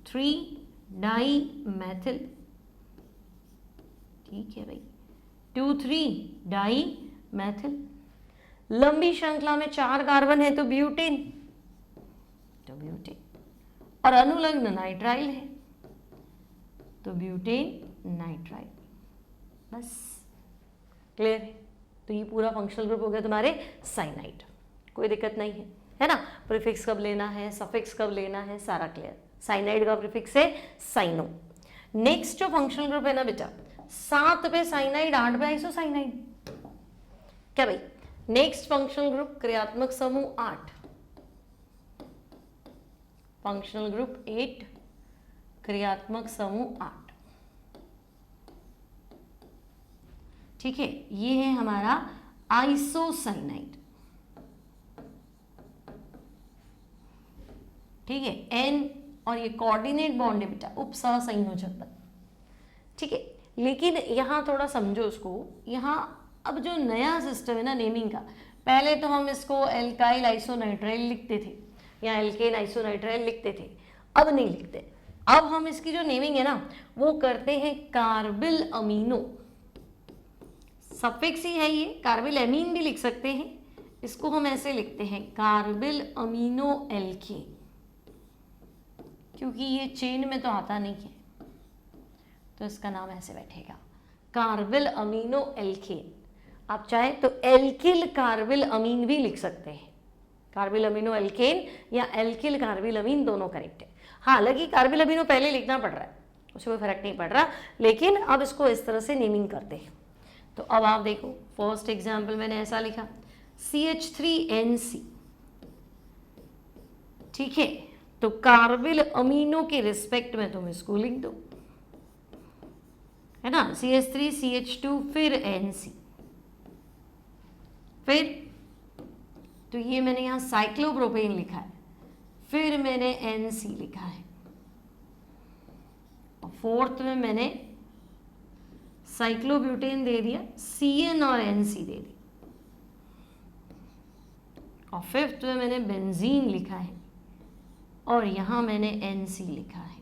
Speaker 1: 3 डाई मैथिल, ठीक है भाई, 2 3 डाई मैथिल। लंबी श्रृंखला में 4 कार्बन है तो ब्यूटेन, और अनुलग्न नाइट्राइल है, तो ब्यूटेन नाइट्राइल, बस क्लियर है। तो ये पूरा फंक्शनल ग्रुप हो गया तुम्हारे साइनाइड, कोई दिक्कत नहीं है ना। प्रीफिक्स कब लेना है, सफिक्स कब लेना है, सारा क्लियर। साइनाइड का प्रीफिक्स है साइनो। नेक्स्ट जो फंक्शनल ग्रुप है ना बेटा, 7 पे साइनाइड 8 पे आइसोसाइनाइड, क्या भाई। नेक्स्ट फंक्शनल ग्रुप क्रियात्मक समूह 8, फंक्शनल ग्रुप 8, क्रियात्मक समूह 8, ठीक है। ये है हमारा आइसोसाइनाइड, ठीक है। एन और ये कोऑर्डिनेट बॉन्ड है बेटा, उपसहसंयोजक बंध, ठीक है। लेकिन यहां थोड़ा समझो उसको, यहां अब जो नया सिस्टम है ना नेमिंग का, पहले तो हम इसको एल्काइल आइसोनाइट्राइल लिखते थे या एल्केन आइसोनाइट्राइल लिखते थे, अब नहीं लिखते। अब हम इसकी जो नेमिंग है ना वो करते हैं कार्बिल अमीनो, सफिक्स ही है ये, कार्बिल एमीन भी लिख सकते हैं, इसको हम ऐसे लिखते हैं कार्बिल अमीनो एल्केन, क्योंकि ये चेन में तो आता नहीं है तो इसका नाम ऐसे बैठेगा कार्बिल अमीनो एल्केन। आप चाहे तो एल्किल कार्बिल अमीन भी लिख सकते हैं, कार्बिल अमीनो एल्केन या एल्किल कार्बिल अमीन दोनों करेक्ट है। हाँ, हालांकि कार्बिल अमीनो पहले लिखना पड़ रहा है, उससे कोई फर्क नहीं पड़ रहा, लेकिन अब इसको इस तरह से नेमिंग करते हैं। तो अब आप देखो, फर्स्ट एग्जाम्पल मैंने ऐसा लिखा CH3NC, ठीक है। तो कार्बिल अमीनो के रिस्पेक्ट में तुम इसको लिख दो, है ना, CH3 CH2 फिर NC, फिर तो ये मैंने यहाँ साइक्लोप्रोपेन लिखा है, फिर मैंने NC लिखा है, और फोर्थ में मैंने साइक्लोब्यूटेन दे दिया, CN और NC दे दी, और फिफ्थ में मैंने बेंजीन लिखा है और यहां मैंने NC लिखा है,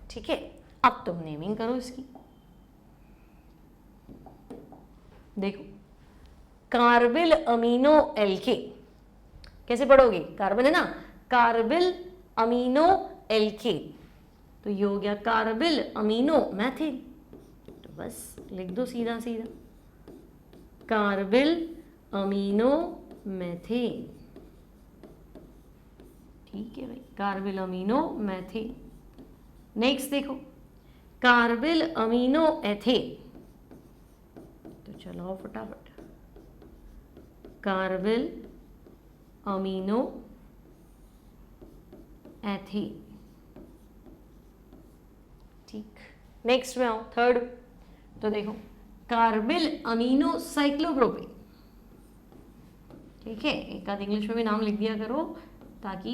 Speaker 1: ठीक है। अब तुम नेमिंग करो इसकी, देखो कार्बिल अमीनो एल्केन कैसे पढ़ोगे, कार्बन है ना, कार्बिल अमीनो एल्केन, तो ये हो गया कार्बिल अमीनो मैथिन, तो बस लिख दो सीधा सीधा कार्बिल अमीनो मैथिन, ठीक है भाई, कार्बिल अमीनो मैथिन। नेक्स्ट देखो कार्बिल अमीनो एथेन, तो चलो फटाफट, कार्बिल अमीनो एथेन, ठीक। नेक्स्ट में आओ थर्ड, तो देखो कार्बिल अमीनो साइक्लोप्रोपेन, ठीक है। एक आध इंग्लिश में भी नाम लिख दिया करो ताकि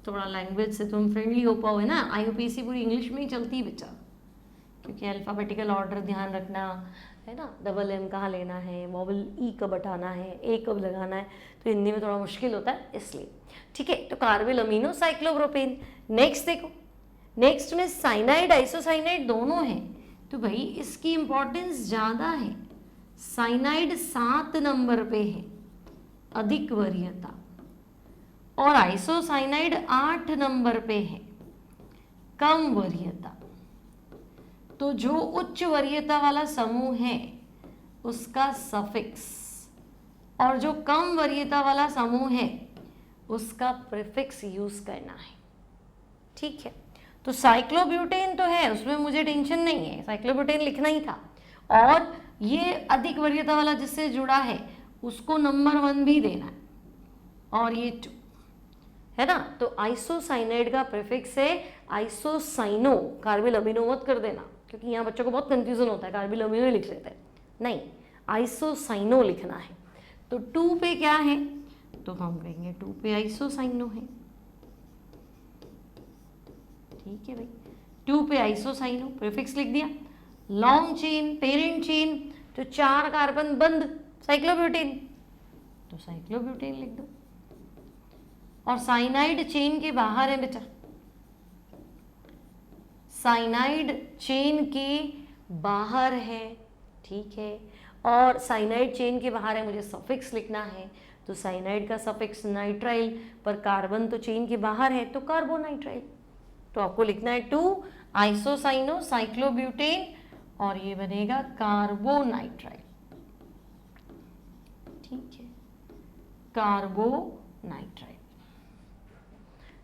Speaker 1: थोड़ा लैंग्वेज से तुम फ्रेंडली हो पाओ, है ना। IUPAC पूरी इंग्लिश में ही चलती है बच्चा, क्योंकि अल्फ़ाबेटिकल ऑर्डर ध्यान रखना है ना, डबल M कहाँ लेना है, वॉवल E कब हटाना है, A कब लगाना है, तो हिंदी में थोड़ा मुश्किल होता है इसलिए, ठीक है। तो कार्बिल अमीनो साइक्लोप्रोपेन। नेक्स्ट देखो, नेक्स्ट में साइनाइड आइसोसाइनाइड दोनों हैं, तो भाई इसकी इंपॉर्टेंस ज़्यादा है, साइनाइड 7 नंबर पे है अधिक वरीयता, और आइसोसाइनाइड 8 नंबर पे है कम वरीयता। तो जो उच्च वरीयता वाला समूह है उसका सफिक्स, और जो कम वरीयता वाला समूह है उसका प्रीफिक्स यूज करना है, ठीक है। तो साइक्लोब्यूटेन तो है, उसमें मुझे टेंशन नहीं है, साइक्लोब्यूटेन लिखना ही था, और ये अधिक वरीयता वाला जिससे जुड़ा है उसको नंबर 1 भी देना है, और ये 2, है ना। तो आइसोसाइनाइड का प्रीफिक्स है आइसोसाइनो, कार्बिल अमीनो मत कर देना, क्योंकि यहाँ बच्चों को बहुत कंफ्यूजन होता है, कार्बिल अमीनो ही लिख लेते हैं, नहीं, आइसोसाइनो लिखना है। तो 2 पे क्या है, तो हम कहेंगे 2 पे आइसोसाइनो है, ठीक है भाई, 2 पे आइसोसाइनो, प्रीफिक्स लिख दिया। लॉन्ग चेन, पेरेंट चेन, तो 4 कार्बन बंद साइक्लोब्यूटेन, तो साइक्लोब्यूटेन लिख दो। और साइनाइड चेन के बाहर है बेटा, साइनाइड चेन के बाहर है, ठीक है। और साइनाइड चेन के बाहर है, मुझे सफिक्स लिखना है, तो साइनाइड का सफिक्स नाइट्राइल, पर कार्बन तो चेन के बाहर है तो कार्बोनाइट्राइल, तो आपको लिखना है 2 आइसोसाइनो साइक्लोब्यूटेन और ये बनेगा कार्बोनाइट्राइल। ठीक है, कार्बोनाइट्राइल।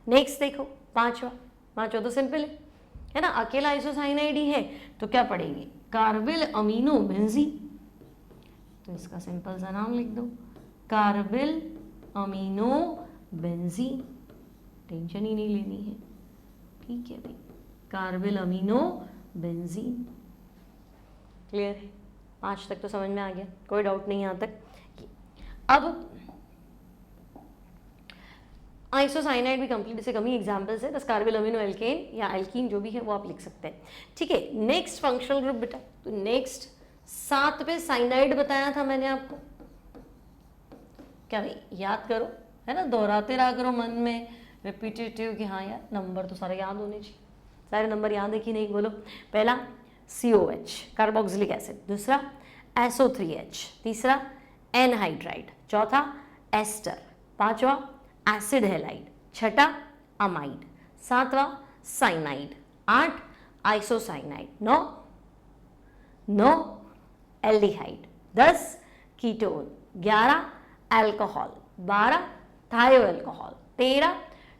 Speaker 1: नेक्स्ट देखो पांचवा तो सिंपल है ना, अकेला आइसोसाइनाइड ही है तो क्या पढ़ेंगे, कार्बिल अमीनो बेंजीन। तो इसका सिंपल सा नाम लिख दो, कार्बिल अमीनो बेंजीन, टेंशन ही नहीं लेनी है। ठीक है भाई, कार्बिल अमीनो बेंजीन। क्लियर है, 5 तक तो समझ में आ गया, कोई डाउट नहीं यहाँ तक। अब आइसोसाइनाइड भी कंप्लीट से कम ही एग्जाम्पल्स है, बस कार्बिल अमीनो एल्केन या एल्कीन जो भी है वो आप लिख सकते हैं। ठीक है, नेक्स्ट फंक्शनल ग्रुप बेटा, तो नेक्स्ट 7 पे साइनाइड बताया था मैंने आपको, क्या भाई याद करो, है ना, दोहराते रहा करो मन में, रिपीटेटिव कि हाँ यार नंबर तो सारे याद होने चाहिए। सारे नंबर याद है कि नहीं, बोलो। पहला COH कार्बोक्सिलिक एसिड, दूसरा SO3H, तीसरा एनहाइड्राइड, चौथा एस्टर, पांचवा एसिड हैलाइड, छठा अमाइड, सातवां cyanide, 8 isocyanide, 9 aldehyde, 10 ketone, 11 alcohol, 12 थायो alcohol, 13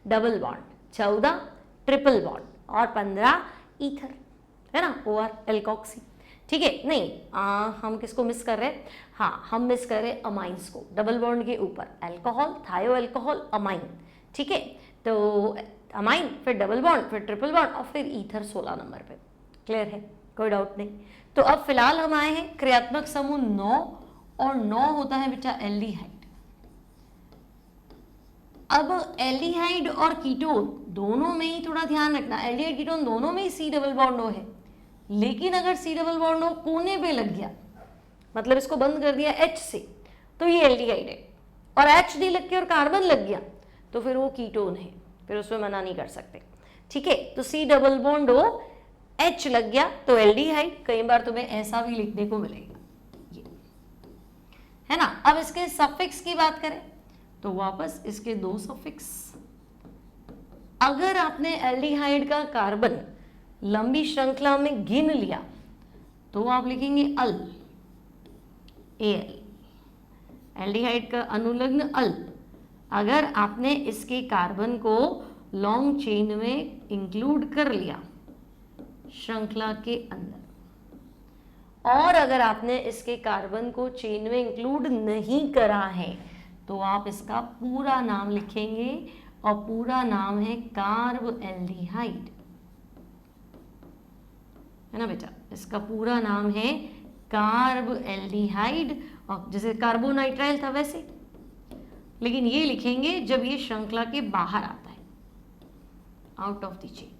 Speaker 1: double bond, 14 triple bond और 15 ईथर, है ना, OR एल्कोक्सी। ठीक है, नहीं हम किसको मिस कर रहे हैं, हाँ हम मिस कर रहे हैं अमाइंस को, डबल बॉन्ड के ऊपर अल्कोहल, थायो अल्कोहल, अमाइन। ठीक है, तो अमाइन, फिर डबल बॉन्ड, फिर ट्रिपल बॉन्ड और फिर ईथर 16 नंबर पे। क्लियर है, कोई डाउट नहीं। तो अब फिलहाल हम आए हैं क्रियात्मक समूह 9 और 9 होता है बेटा एल्डिहाइड। अब एल्डिहाइड और कीटोन दोनों में ही थोड़ा ध्यान रखना, एल्डिहाइड कीटोन दोनों में ही C डबल बॉन्ड O है, लेकिन अगर C डबल बॉन्ड O कोने पे लग गया, मतलब इसको बंद कर दिया H से, तो ये एल्डिहाइड है, और H डी लग के और कार्बन लग गया तो फिर वो कीटोन है, फिर उसमें मना नहीं कर सकते। ठीक है, तो C double bond O H लग गया तो एल्डिहाइड। कई बार तुम्हें ऐसा भी लिखने को मिलेगा, ये है ना। अब इसके सफिक्स की बात करें तो वापस इसके 2 सफिक्स, अगर आपने एल्डिहाइड का कार्बन लंबी श्रृंखला में गिन लिया तो आप लिखेंगे अल, Al। एल्डिहाइड का अनुलग्न अल, अगर आपने इसके कार्बन को लॉन्ग चेन में इंक्लूड कर लिया श्रृंखला के अंदर, और अगर आपने इसके कार्बन को चेन में इंक्लूड नहीं करा है तो आप इसका पूरा नाम लिखेंगे, और पूरा नाम है कार्ब एल्डिहाइड, है ना बेटा, इसका पूरा नाम है कार्ब एल्डिहाइड। और जैसे कार्बोनाइट्राइल था वैसे, लेकिन ये लिखेंगे जब ये श्रृंखला के बाहर आता है, आउट ऑफ द चेन।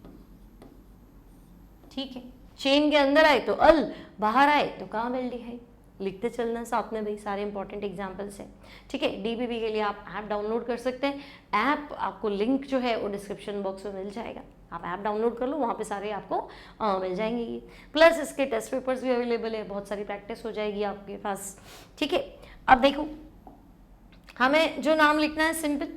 Speaker 1: ठीक है, चेन के अंदर आए तो अल, बाहर आए तो कार्ब एल्डिहाइड। लिखते चलना साथ में भाई, सारे इंपॉर्टेंट एग्जाम्पल्स हैं। ठीक है, DBB के लिए आप ऐप डाउनलोड कर सकते हैं। ऐप आपको लिंक जो है वो डिस्क्रिप्शन बॉक्स में मिल जाएगा, आप ऐप डाउनलोड कर लो, वहाँ पे सारे आपको मिल जाएंगे ये। प्लस इसके टेस्ट पेपर्स भी अवेलेबल है, बहुत सारी प्रैक्टिस हो जाएगी आपके पास। ठीक है, अब देखो हमें जो नाम लिखना है सिंपल,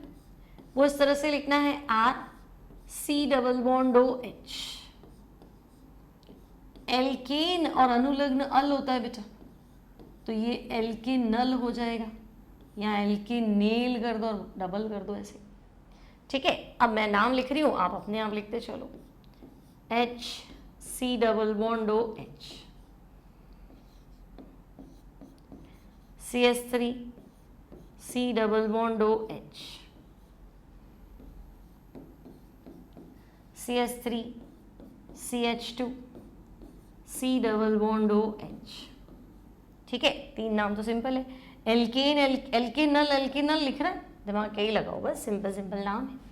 Speaker 1: वो इस तरह से लिखना है RC double bond OH। Alkane और अनुलग्न अल होता है बेटा, तो ये एल्केनल हो जाएगा, या एल्केनेल कर दो और डबल कर दो ऐसे। ठीक है, अब मैं नाम लिख रही हूँ, आप अपने आप लिखते चलो, HC double bond OH, CH3 C double bond OH, CH3 CH2 C double bond OH। ठीक है, 3 नाम तो सिंपल है, एल्केन एल्केनल एल्केनल लिख रहा है, दिमाग कहीं लगाओ, बस सिंपल सिंपल नाम है।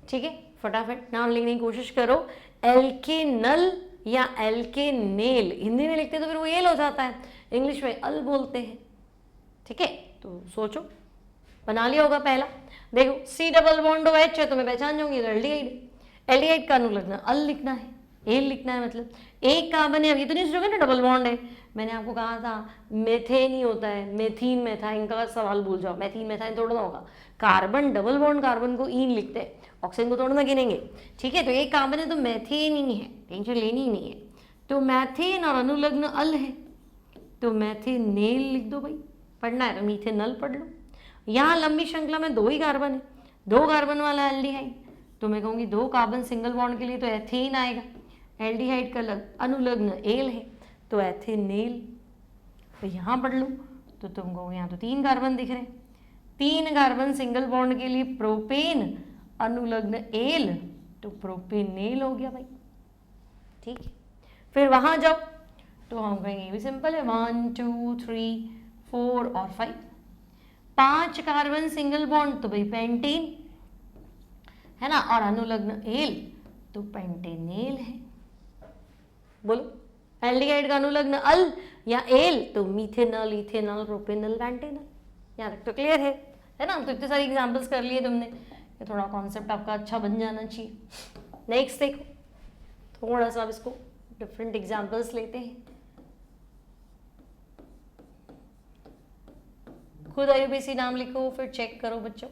Speaker 1: ठीक है, फटाफट नाम लिखने की कोशिश करो। एल्केनल या एल्केनेल, हिंदी में लिखते तो फिर वो एल हो जाता है, इंग्लिश में अल बोलते हैं। ठीक है, तो सोचो, बना लिया होगा पहला। देखो C डबल बॉन्ड OH है तो मैं पहचान जाऊंगी एल्डिहाइड, एल्डिहाइड का अनुलग्न अल लिखना है, एल लिखना है, मतलब एक कार्बन है। अब ये तो नहीं सोचोगे ना डबल बॉन्ड है, मैंने आपको कहा था मेथेन ही होता है, मेथीन मेथाइन का सवाल भूल जाओ, मेथीन मेथाइन थोड़ा ना होगा। कार्बन डबल बॉन्ड कार्बन को ईन लिखते हैं, ऑक्सीजन को थोड़ा ना गिनेंगे, ठीक है। तो एक कार्बन है तो मेथेन ही है, टेंशन लेनी ही नहीं है। तो मैथेन और अनुलग्न अल है तो मैथेनेल लिख दो भाई, पढ़ना है तो मीथेनल पढ़ लो। यहाँ लंबी श्रृंखला में 2 ही कार्बन है, 2 कार्बन वाला एल्डिहाइड, तो मैं कहूँगी 2 कार्बन सिंगल बॉन्ड के लिए तो एथेन आएगा, एल्डिहाइड का अनुलग्न एल है तो एथेनेल। तो यहाँ पढ़ लो तो तुम कहोगे यहाँ तो 3 कार्बन दिख रहे हैं, 3 कार्बन सिंगल बॉन्ड के लिए प्रोपेन अनुलग्न एल तो प्रोपेनेल हो गया भाई, ठीक है। फिर वहाँ जाओ तो हम कहेंगे ये भी सिंपल है, 1 2 3 4 और 5, 5 कार्बन सिंगल बॉन्ड तो भाई पेंटेन है ना, और अनुलग्न एल तो पेंटेनेल है। बोलो एल्डिहाइड का अनुलग्न अल या एल तो मीथेनॉल, इथेनॉल, प्रोपेनॉल, पेंटेनॉल। यहाँ तक तो क्लियर है ना। तो इतने सारे एग्जांपल्स कर लिए तुमने, ये थोड़ा कॉन्सेप्ट आपका अच्छा बन जाना चाहिए। नेक्स्ट देखो, थोड़ा सा अब इसको डिफरेंट एग्जांपल्स लेते हैं। खुद आईयूबीसी नाम लिखो फिर चेक करो बच्चों।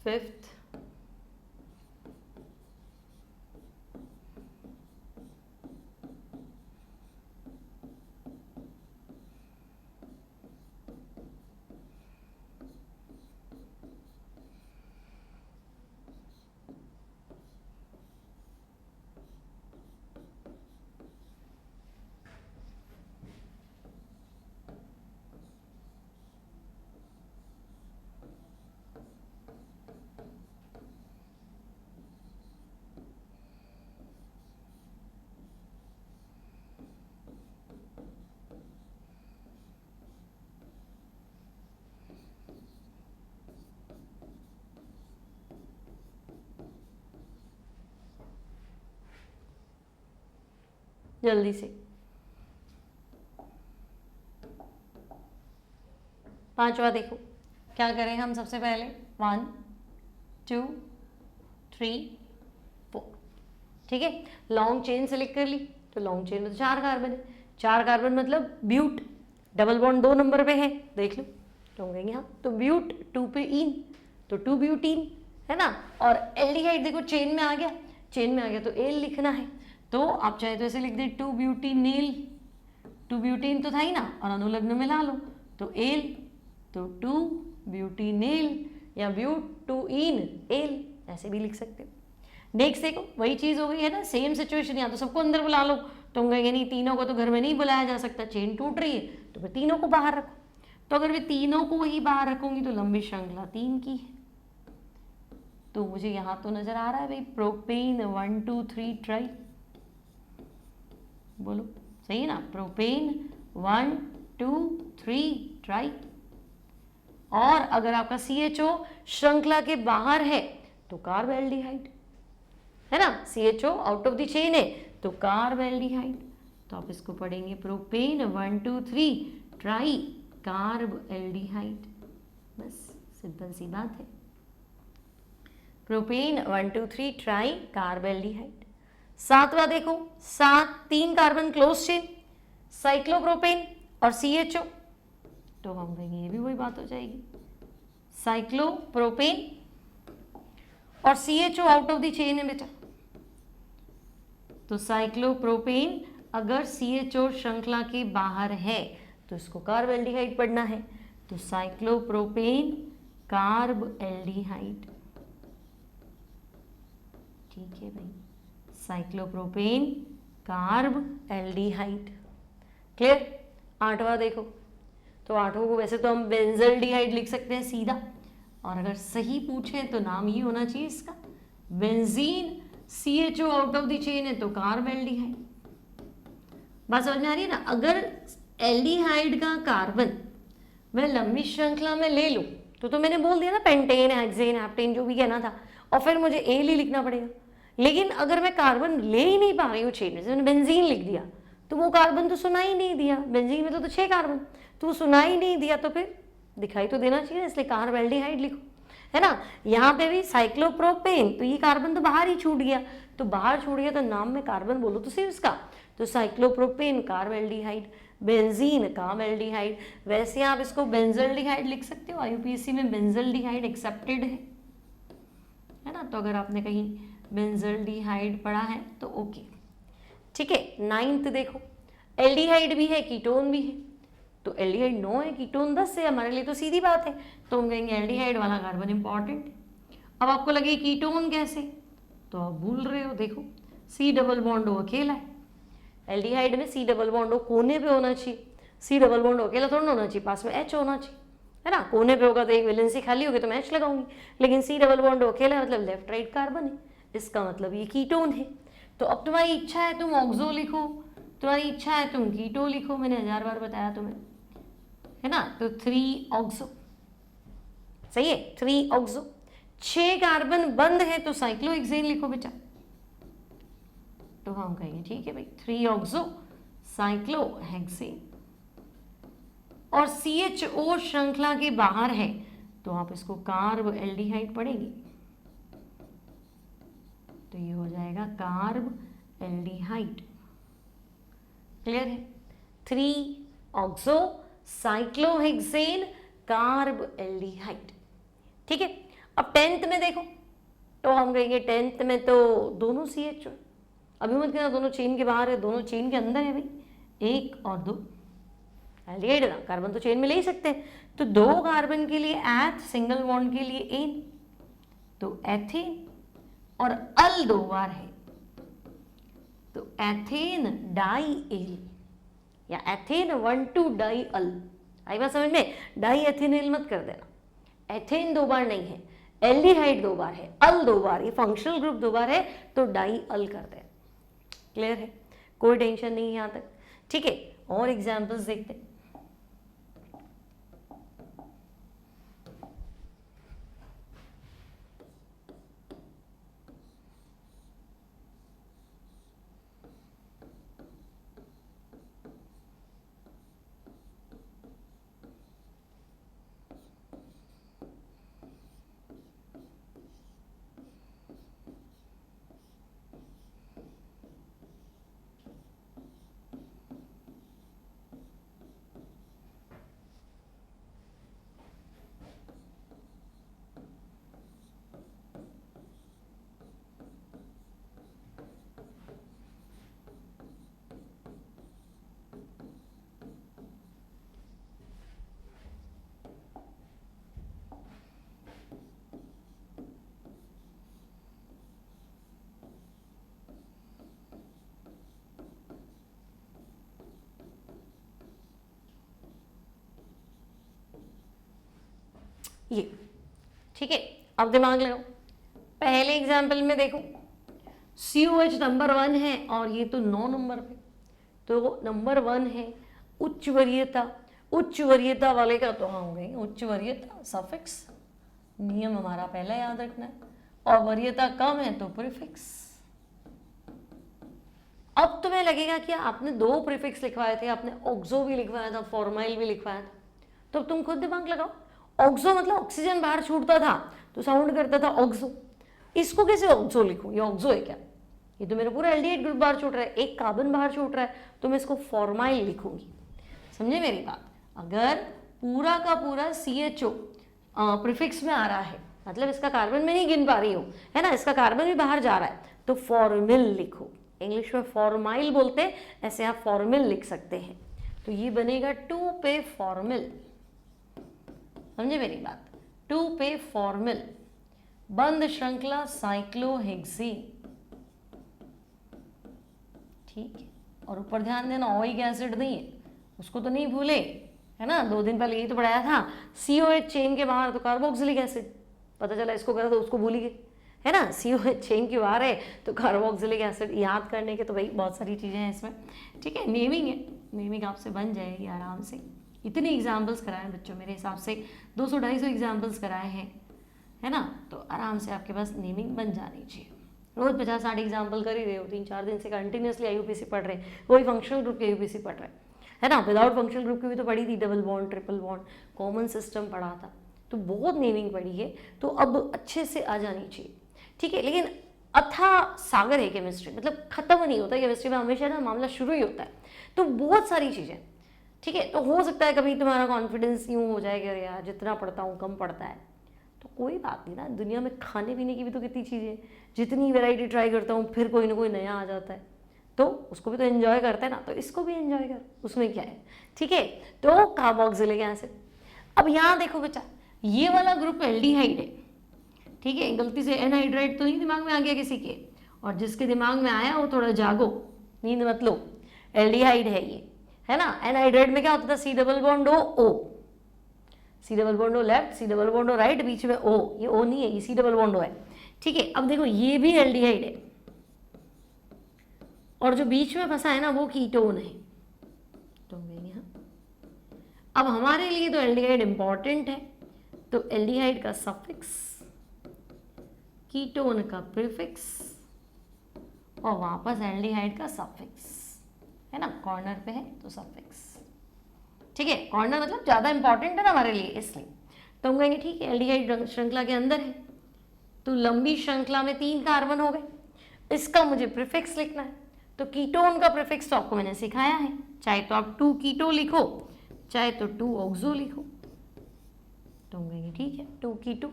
Speaker 1: 5th, जल्दी से 5वां देखो क्या करें हम। सबसे पहले 1 2 3 4, ठीक है। लॉन्ग चेन सेलेक्ट कर ली, तो लॉन्ग चेन में तो 4 कार्बन है, 4 कार्बन मतलब ब्यूट, डबल बॉन्ड 2 नंबर पे है, देख लो तो कहेंगे हाँ, तो ब्यूट 2 पे इन तो 2 ब्यूटीन है ना। और एल्डिहाइड देखो चेन में आ गया, चेन में आ गया तो एल लिखना है, तो आप चाहे तो ऐसे लिख दे 2 ब्यूटीनेल, 2 ब्यूटीन तो था ही ना, और अनुलग्न में ला लो तो एल, तो 2 ब्यूटीनेल या ब्यूट 2 इन एल, ऐसे भी लिख सकते हो। नेक्स्ट देखो वही चीज़ हो गई है ना, सेम सिचुएशन। या तो सबको अंदर बुला लो, तुम कहेंगे नहीं तीनों को तो घर में नहीं बुलाया जा सकता, चेन टूट रही है, तो फिर तीनों को बाहर रखो। तो अगर मैं तीनों को ही बाहर रखूंगी तो लंबी श्रृंखला 3 की है, तो मुझे यहाँ तो नजर आ रहा है भाई प्रोपेन 1 2 3 ट्राई, बोलो सही है ना, प्रोपेन 1 2 3 ट्राई। और अगर आपका CHO श्रृंखला के बाहर है तो कार्बोएल्डिहाइड है ना, CHO out of the chain है तो कार्बोएल्डिहाइड, तो आप इसको पढ़ेंगे प्रोपेन 1 2 3 ट्राई कार्बोएल्डिहाइड, बस सिंपल सी बात है। Propane 1 2 3 try कार्बोएल्डिहाइड। 7वां देखो, 3 कार्बन क्लोज चेन, साइक्लोप्रोपेन और CHO, तो हम कहेंगे ये भी वही बात हो जाएगी, साइक्लोप्रोपेन और CHO out of the chain है बेटा, तो साइक्लोप्रोपेन अगर CHO श्रृंखला के बाहर है तो इसको कार्बोएल्डिहाइड पढ़ना है, तो साइक्लोप्रोपेन कार्बोएल्डिहाइड, ठीक है भाई, साइक्लोप्रोपेन कार्बोएल्डिहाइड। क्लियर। 8वां देखो, तो 8वां को वैसे तो हम बेंजल्डिहाइड लिख सकते हैं सीधा, और अगर सही पूछे तो नाम ये होना चाहिए इसका benzene, CHO out of the chain है तो कार्बोएल्डिहाइड। बात समझ में आ रही है ना। अगर एल्डिहाइड का कार्बन मैं लंबी श्रृंखला में ले लूँ तो मैंने बोल दिया ना पेंटेन, हेक्सेन, हेप्टेन जो भी कहना था, और फिर मुझे एल ही लिखना पड़ेगा। लेकिन अगर मैं कार्बन ले ही नहीं पा रही हूँ चेन में, मैंने बेंजीन लिख दिया तो वो कार्बन तो सुना ही नहीं दिया, बेंजीन में तो 6 कार्बन, तो वो सुना ही नहीं दिया, तो फिर दिखाई तो देना चाहिए, इसलिए कार्बोएल्डिहाइड लिखो। है ना। यहाँ पे भी साइक्लोप्रोपेन, तो ये कार्बन तो बाहर ही छूट गया, तो बाहर छूट गया तो नाम में कार्बन बोलो तो सही उसका, तो साइक्लोप्रोपेन कार्बेल्डिहाइड, बेंजीन कार्बेल्डिहाइड। वैसे आप इसको बेंजल्डिहाइड लिख सकते हो, आईयूपीएससी में बेंजल्डिहाइड एक्सेप्टेड है ना। तो अगर आपने कहीं बेंजल्डिहाइड पढ़ा है तो ओके, ठीक है। 9th देखो, एल्डिहाइड भी है, कीटोन भी है, तो एल्डिहाइड 9 है, कीटोन 10 है, हमारे लिए तो सीधी बात है, तो हम कहेंगे एल्डिहाइड वाला कार्बन इंपॉर्टेंट। अब आपको लगे कीटोन कैसे, तो आप भूल रहे हो, देखो सी डबल बॉन्ड ओ अकेला है, एल्डिहाइड में सी डबल बॉन्ड ओ कोने पे होना चाहिए, सी डबल बॉन्ड ओ अकेला थोड़ा होना चाहिए, पास में एच होना चाहिए, है ना। कोने पे होगा तो एक वैलेंसी खाली होगी तो मैं एच लगाऊंगी, लेकिन सी डबल बॉन्ड ओ अकेला है, मतलब लेफ्ट राइट कार्बन है, इसका मतलब ये कीटोन है। तो अब तुम्हारी इच्छा है तुम ऑक्सो लिखो, तुम्हारी इच्छा है तुम कीटो लिखो, मैंने 1000 बार बताया तुम्हें, है ना। तो 3 ऑक्सो, सही है, 3 ऑक्सो। 6 कार्बन बंद है तो साइक्लोहेक्सेन लिखो बेटा, तो हम कहेंगे ठीक है भाई 3 ऑक्सो साइक्लोहेक्सेन। और CHO श्रृंखला के बाहर है तो आप इसको कार्ब एल्डिहाइड पढ़ेंगे, तो ये हो जाएगा कार्ब एल्डिहाइड। क्लियर है, 3 ऑक्सो साइक्लोहेक्सेन कार्ब एल्डिहाइड, ठीक है। अब 10th में देखो, तो हम कहेंगे 10th में तो दोनों CH, अभी मत कहना दोनों चेन के बाहर है, दोनों चेन के अंदर है भाई, 1 और 2 एल्डिहाइड ना, कार्बन तो चेन में ले ही सकते हैं, तो 2 कार्बन के लिए एथ, सिंगल बॉन्ड के लिए एन, तो एथेन, और अल 2 बार है तो एथेन डाई एल, या एथेन 1,2 डाई अल। आई बात समझ में, डाई एथेनिल मत कर देना, एथेन 2 बार नहीं है, एल्डिहाइड 2 बार है, अल 2 बार, ये फंक्शनल ग्रुप 2 बार है तो डाई अल कर देना। क्लियर है, कोई टेंशन नहीं है यहाँ तक, ठीक है। और एग्जाम्पल्स देखते हैं। ये ठीक है, अब दिमाग लगाओ। पहले एग्जाम्पल में देखो COH नंबर 1 है और ये तो 9 नंबर पे, तो नंबर 1 है उच्च वरीयता, उच्च वरीयता वाले का तो हम गए उच्च वरीयता सफिक्स, नियम हमारा पहला याद रखना है, और वरीयता कम है तो प्रीफिक्स। अब तुम्हें लगेगा कि आपने 2 प्रीफिक्स लिखवाए थे, आपने ऑक्सो भी लिखवाया था, फॉर्माइल भी लिखवाया था, तो तुम खुद दिमाग लगाओ। ऑक्सो मतलब ऑक्सीजन बाहर छूटता था तो साउंड करता था ऑक्सो, इसको कैसे ऑक्सो लिखूं, ये ऑक्सो है क्या, ये तो मेरा पूरा एल्डिहाइड ग्रुप बाहर छूट रहा है, एक कार्बन बाहर छूट रहा है, तो मैं इसको फॉर्माइल लिखूंगी। समझे मेरी बात, अगर पूरा का पूरा CHO प्रीफिक्स में आ रहा है, मतलब इसका कार्बन में नहीं गिन पा रही हूँ, है ना, इसका कार्बन भी बाहर जा रहा है, तो फॉर्मिल लिखो, इंग्लिश में फॉर्माइल बोलते हैं, ऐसे आप फॉर्मिल लिख सकते हैं, तो ये बनेगा 2 पे फॉर्मिल। समझे मेरी बात, 2 पे फॉर्मिल, बंद श्रृंखला साइक्लोहेक्सेन, ठीक है। और ऊपर ध्यान देना ओइक एसिड नहीं है, उसको तो नहीं भूले, है ना, 2 दिन पहले यही तो पढ़ाया था, COH चेन के बाहर तो कार्बोक्सिलिक एसिड, पता चला इसको करा तो उसको भूल ही गए, है ना, COH चेन के बाहर है तो कार्बोक्सिलिक एसिड, याद करने के तो भाई बहुत सारी चीज़ें हैं इसमें, ठीक है। नेमिंग है, नेमिंग आपसे बन जाएगी आराम से, इतने एग्जाम्पल्स कराए बच्चों, मेरे हिसाब से 200-250 एग्जाम्पल्स कराए हैं, है ना, तो आराम से आपके पास नेमिंग बन जानी चाहिए। रोज 50-60 एग्जाम्पल कर ही रहे हो, 3-4 दिन से कंटिन्यूसली IUPAC पढ़ रहे हैं, वही फंक्शनल ग्रुप के IUPAC पढ़ रहे हैं, है ना, विदाउट फंक्शनल ग्रुप की भी तो पढ़ी थी, double bond, triple bond, common system पढ़ा था, तो बहुत नेमिंग पड़ी है, तो अब अच्छे से आ जानी चाहिए, ठीक है। लेकिन अथा सागर है केमिस्ट्री, मतलब खत्म नहीं होता केमिस्ट्री में, हमेशा ना मामला शुरू ही होता है। तो बहुत सारी चीज़ें, ठीक है। तो हो सकता है कभी तुम्हारा कॉन्फिडेंस यूँ हो जाएगा यार जितना पढ़ता हूँ कम पढ़ता है, तो कोई बात नहीं ना, दुनिया में खाने पीने की भी तो कितनी चीज़ें, जितनी वैरायटी ट्राई करता हूँ फिर कोई ना कोई नया आ जाता है, तो उसको भी तो एंजॉय करता है ना, तो इसको भी एंजॉय कर, उसमें क्या है, ठीक है। तो कार्बोक्सिलिक एसिड। अब यहाँ देखो बेटा, ये वाला ग्रुप एल्डिहाइड है, ठीक है। गलती से एनहाइड्राइड तो नहीं दिमाग में आ गया किसी के, और जिसके दिमाग में आया वो थोड़ा जागो, नींद मत लो। एल्डिहाइड है ये, है ना। एनहाइड्राइड में क्या होता था, C double bond O, C double bond O left, C double bond O right, बीच में ओ, ये ओ नहीं है, ये सी डबल बॉन्ड ओ है, ठीक है। अब देखो ये भी एल्डिहाइड है, और जो बीच में फंसा है ना वो कीटोन है, तो यहाँ अब हमारे लिए तो एल्डिहाइड इंपॉर्टेंट है, तो एल्डिहाइड का सफिक्स, कीटोन का प्रीफिक्स, और वापस एल्डिहाइड का सफिक्स, है ना, कॉर्नर पे है तो सफिक्स, ठीक है। कॉर्नर मतलब ज़्यादा इंपॉर्टेंट है ना हमारे लिए, इसलिए तो हम कहेंगे ठीक है एल्डिहाइड श्रृंखला के अंदर है, तो लंबी श्रृंखला में 3 कार्बन हो गए, इसका मुझे प्रीफिक्स लिखना है, तो कीटोन का प्रीफिक्स तो आपको मैंने सिखाया है, चाहे तो आप 2 कीटो लिखो, चाहे तो 2 ऑक्सो लिखो, तो हम कहेंगे ठीक है 2 कीटो।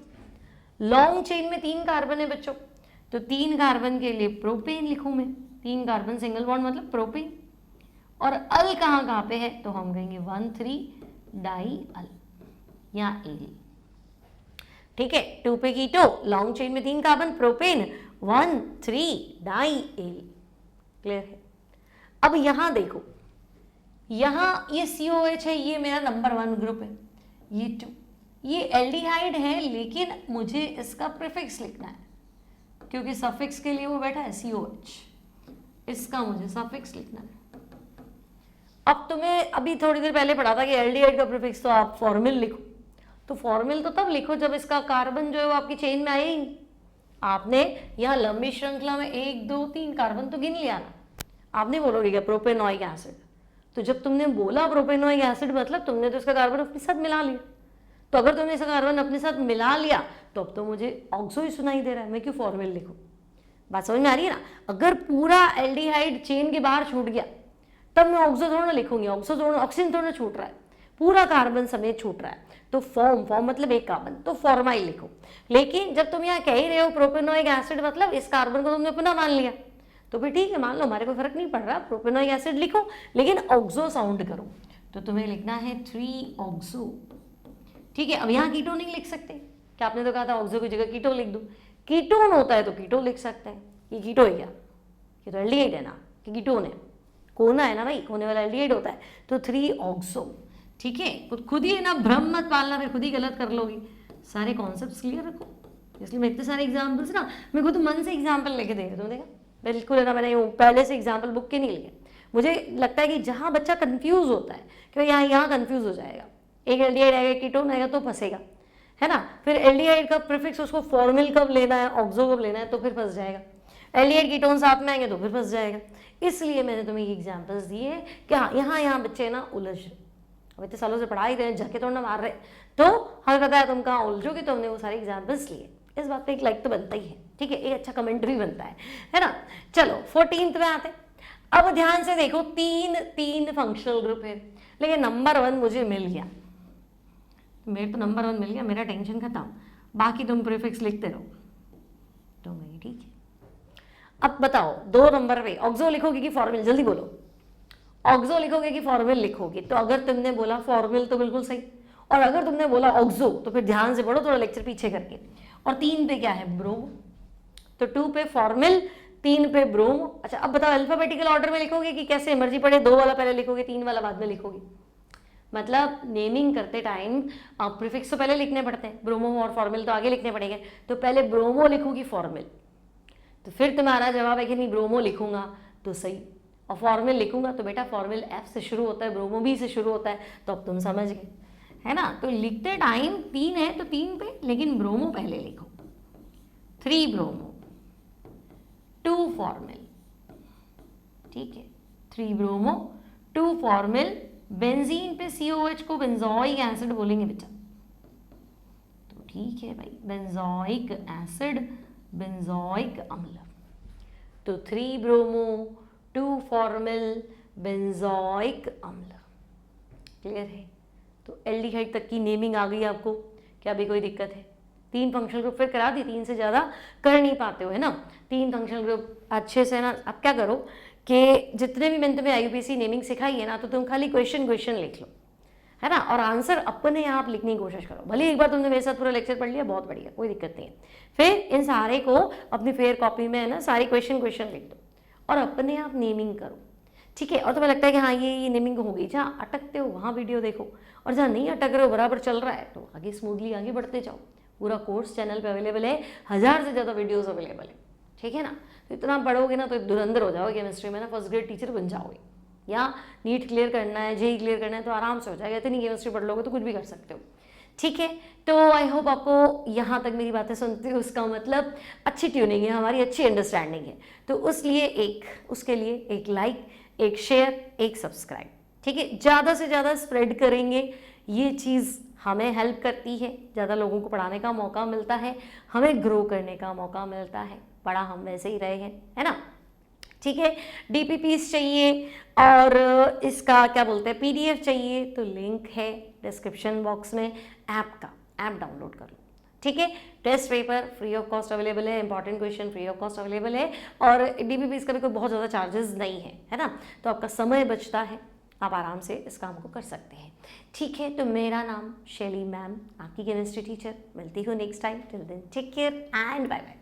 Speaker 1: लॉन्ग चेन में 3 कार्बन है बच्चों, तो 3 कार्बन के लिए प्रोपेन लिखूं मैं, 3 कार्बन सिंगल बॉन्ड मतलब प्रोपेन, और अल कहाँ पे है, तो हम कहेंगे 1,3 डाई अल या एल, ठीक है। 2 पे कीटो, लॉन्ग चेन में 3 carbon, propane, 1,3 dial, clear है। अब यहां देखो, यहां ये COH है, ये मेरा नंबर 1 ग्रुप है, ये 2, ये एल्डिहाइड है, लेकिन मुझे इसका प्रीफिक्स लिखना है, क्योंकि सफिक्स के लिए वो बैठा है COH, इसका मुझे सफिक्स लिखना है। अब तुम्हें अभी थोड़ी देर पहले पढ़ा था कि एल्डिहाइड का प्रीफिक्स तो आप फॉर्मिल लिखो, तो फॉर्मिल तो तब लिखो जब इसका कार्बन जो है वो आपकी चेन में आए ही नहीं। आपने यहाँ लंबी श्रृंखला में 1 2 3 कार्बन तो गिन लिया ना, आपने बोलोगे क्या प्रोपेनोइक एसिड, तो जब तुमने बोला प्रोपेनोइक एसिड मतलब तुमने तो इसका कार्बन अपने साथ मिला लिया, तो अगर तुमने इसका कार्बन अपने साथ मिला लिया तो अब तो मुझे ऑक्सो ही सुनाई दे रहा है, मैं क्यों फॉर्मिल लिखूं। बात समझ में आ रही है ना। अगर पूरा एल्डिहाइड चेन के बाहर छूट गया तब मैं ऑक्सो थोड़ा ना लिखूंगी, ऑक्सो थोड़ा, ऑक्सीजन थोड़ा छूट रहा है, पूरा कार्बन समेत छूट रहा है, तो फॉर्म मतलब एक कार्बन, तो फॉर्माइल लिखो। लेकिन जब तुम यहाँ कह ही रहे हो प्रोपेनोइक एसिड मतलब इस कार्बन को तुमने पुनः मान लिया, तो फिर ठीक है मान लो, हमारे को फर्क नहीं पड़ रहा, प्रोपेनोइक एसिड लिखो लेकिन ऑक्सो साउंड करो, तो तुम्हें लिखना है 3 ऑक्सो, ठीक है। अब यहाँ कीटो नहीं लिख सकते, क्या आपने तो कहा था ऑक्सो की जगह कीटो लिख दो, कीटोन होता है तो कीटो लिख सकते हैं, ये कीटो है क्या, ये तो एल्डिहाइड है ना, कि कीटोन है, कोना है ना भाई, कोने वाला एल्डिहाइड होता है, तो 3 ऑक्सो, ठीक है। खुद ही है ना, भ्रम मत पालना, फिर खुद ही गलत कर लोगी, सारे कॉन्सेप्ट्स क्लियर रखो। इसलिए मैं इतने सारे एग्जाम्पल्स ना, मैं खुद मन से एग्जाम्पल लेके दे रही हूँ, तुम देखा बिल्कुल है ना, मैंने पहले से एग्जाम्पल बुक के नहीं लिए। मुझे लगता है कि जहाँ बच्चा कंफ्यूज होता है कि यहाँ कंफ्यूज हो जाएगा, एक एल्डिहाइड आएगा कीटोन आएगा तो फंसेगा, है ना। फिर एल्डिहाइड का प्रीफिक्स उसको फॉर्मिल कब लेना है, ऑक्सो कब लेना है, तो फिर फंस जाएगा। एल्डिहाइड कीटोन साथ में आएंगे तो फिर फंस जाएगा। इसलिए मैंने तुम्हें ये एग्जाम्पल्स दिए हैं कि हाँ यहाँ बच्चे ना उलझ, अब इतने सालों से पढ़ा ही रहे हैं, झके थोड़ा ना मार रहे, तो हमें पता है तुम कहाँ उलझोगे, तो हमने वो सारे एग्जाम्पल्स लिए। इस बात पे एक लाइक तो बनता ही है, ठीक है, एक अच्छा कमेंट भी बनता है ना। चलो 14th में आते हैं। अब ध्यान से देखो, 3 फंक्शनल ग्रुप है, लेकिन नंबर 1 मुझे मिल गया, मेरे तो नंबर 1 मिल गया, मेरा टेंशन खत्म, बाकी तुम प्रीफिक्स लिखते रहो, तो मैं ठीक है। अब बताओ 2 नंबर पे ऑक्सो लिखोगे कि फॉर्मिल, जल्दी बोलो, ऑक्सो लिखोगे कि फॉर्मिल लिखोगे। तो अगर तुमने बोला फॉर्मिल तो बिल्कुल सही, और अगर तुमने बोला ऑक्सो तो फिर ध्यान से पढ़ो, थोड़ा लेक्चर पीछे करके। और 3 पे क्या है, ब्रोमो, तो 2 पे फॉर्मिल, 3 पे ब्रोमो। अच्छा अब बताओ अल्फाबेटिकल ऑर्डर में लिखोगे कि कैसे मर्जी पड़े, 2 वाला पहले लिखोगे 3 वाला बाद में लिखोगे, मतलब नेमिंग करते टाइम प्रीफिक्स तो पहले लिखने पड़ते हैं, ब्रोमो और फॉर्मिल तो आगे लिखने पड़ेंगे, तो पहले ब्रोमो लिखोगी फॉर्मिल, तो फिर तुम्हारा जवाब है कि नहीं ब्रोमो लिखूंगा तो सही, और फॉर्मिल लिखूंगा तो बेटा फॉर्मिल F से शुरू होता है, ब्रोमो भी से शुरू होता है, तो अब तुम समझ गए, है ना। तो लिखते टाइम 3 है तो 3 पे, लेकिन ब्रोमो पहले लिखो, 3 ब्रोमो 2 फॉर्मिल, ठीक है, 3 ब्रोमो 2 फॉर्मिल। बेंजीन पे COH को बेंजोइक एसिड बोलेंगे बेटा, ठीक है भाई, बेंजोइक एसिड, बेंजोइक अम्ल। तो 3 ब्रोमो 2 फॉर्मिल बेंजोइक अम्ल। क्लियर है? तो एल्डिहाइड तक की नेमिंग आ गई आपको, क्या भी कोई दिक्कत है? 3 फंक्शनल ग्रुप फिर करा दी, 3 से ज़्यादा कर नहीं पाते हो, है ना? 3 फंक्शनल ग्रुप अच्छे से ना। अब क्या करो कि जितने भी मैंने तुम्हें IUPAC नेमिंग सिखाई है ना, तो तुम खाली क्वेश्चन लिख लो, है ना, और आंसर अपने आप लिखने की कोशिश करो। भले एक बार तुमने मेरे साथ पूरा लेक्चर पढ़ लिया, बहुत बढ़िया, कोई दिक्कत नहीं है। फिर इन सारे को अपनी फेयर कॉपी में, है ना, सारी क्वेश्चन लिख दो और अपने आप नेमिंग करो, ठीक है? और तुम्हें लगता है कि हाँ ये नेमिंग हो गई, जहाँ अटकते हो वहाँ वीडियो देखो, और जहाँ नहीं अटक रहे हो, बराबर चल रहा है, तो आगे स्मूथली आगे बढ़ते जाओ। पूरा कोर्स चैनल पे अवेलेबल है, 1000 से ज़्यादा वीडियोस अवेलेबल है, ठीक है ना? तो इतना पढ़ोगे ना तो धुरंधर हो जाओगे केमिस्ट्री में ना, फर्स्ट ग्रेड टीचर बन जाओगे। या नीट क्लियर करना है, जेई क्लियर करना है, तो आराम से हो जाएगा। इतनी केमिस्ट्री पढ़ लोगे तो कुछ भी कर सकते हो, ठीक है? तो आई होप आपको यहाँ तक मेरी बातें सुनते हो उसका मतलब अच्छी ट्यूनिंग है हमारी, अच्छी अंडरस्टैंडिंग है। तो उसके लिए एक लाइक, एक शेयर, एक सब्सक्राइब, ठीक है? ज़्यादा से ज़्यादा स्प्रेड करेंगे, ये चीज़ हमें हेल्प करती है, ज़्यादा लोगों को पढ़ाने का मौका मिलता है, हमें ग्रो करने का मौका मिलता है। पढ़ा हम वैसे ही रहे हैं, है ना? ठीक है? DPPs चाहिए और इसका क्या बोलते हैं PDF चाहिए, तो लिंक है डिस्क्रिप्शन बॉक्स में ऐप का, ऐप डाउनलोड कर लो, ठीक है? Test paper free of cost available है, important question free of cost available है, और DPPs का भी कोई बहुत ज़्यादा चार्जेस नहीं है, है ना? तो आपका समय बचता है, आप आराम से इस काम को कर सकते हैं, ठीक है? तो मेरा नाम शैली मैम, आपकी केमिस्ट्री टीचर। मिलती हूँ next time, till then take care and bye bye.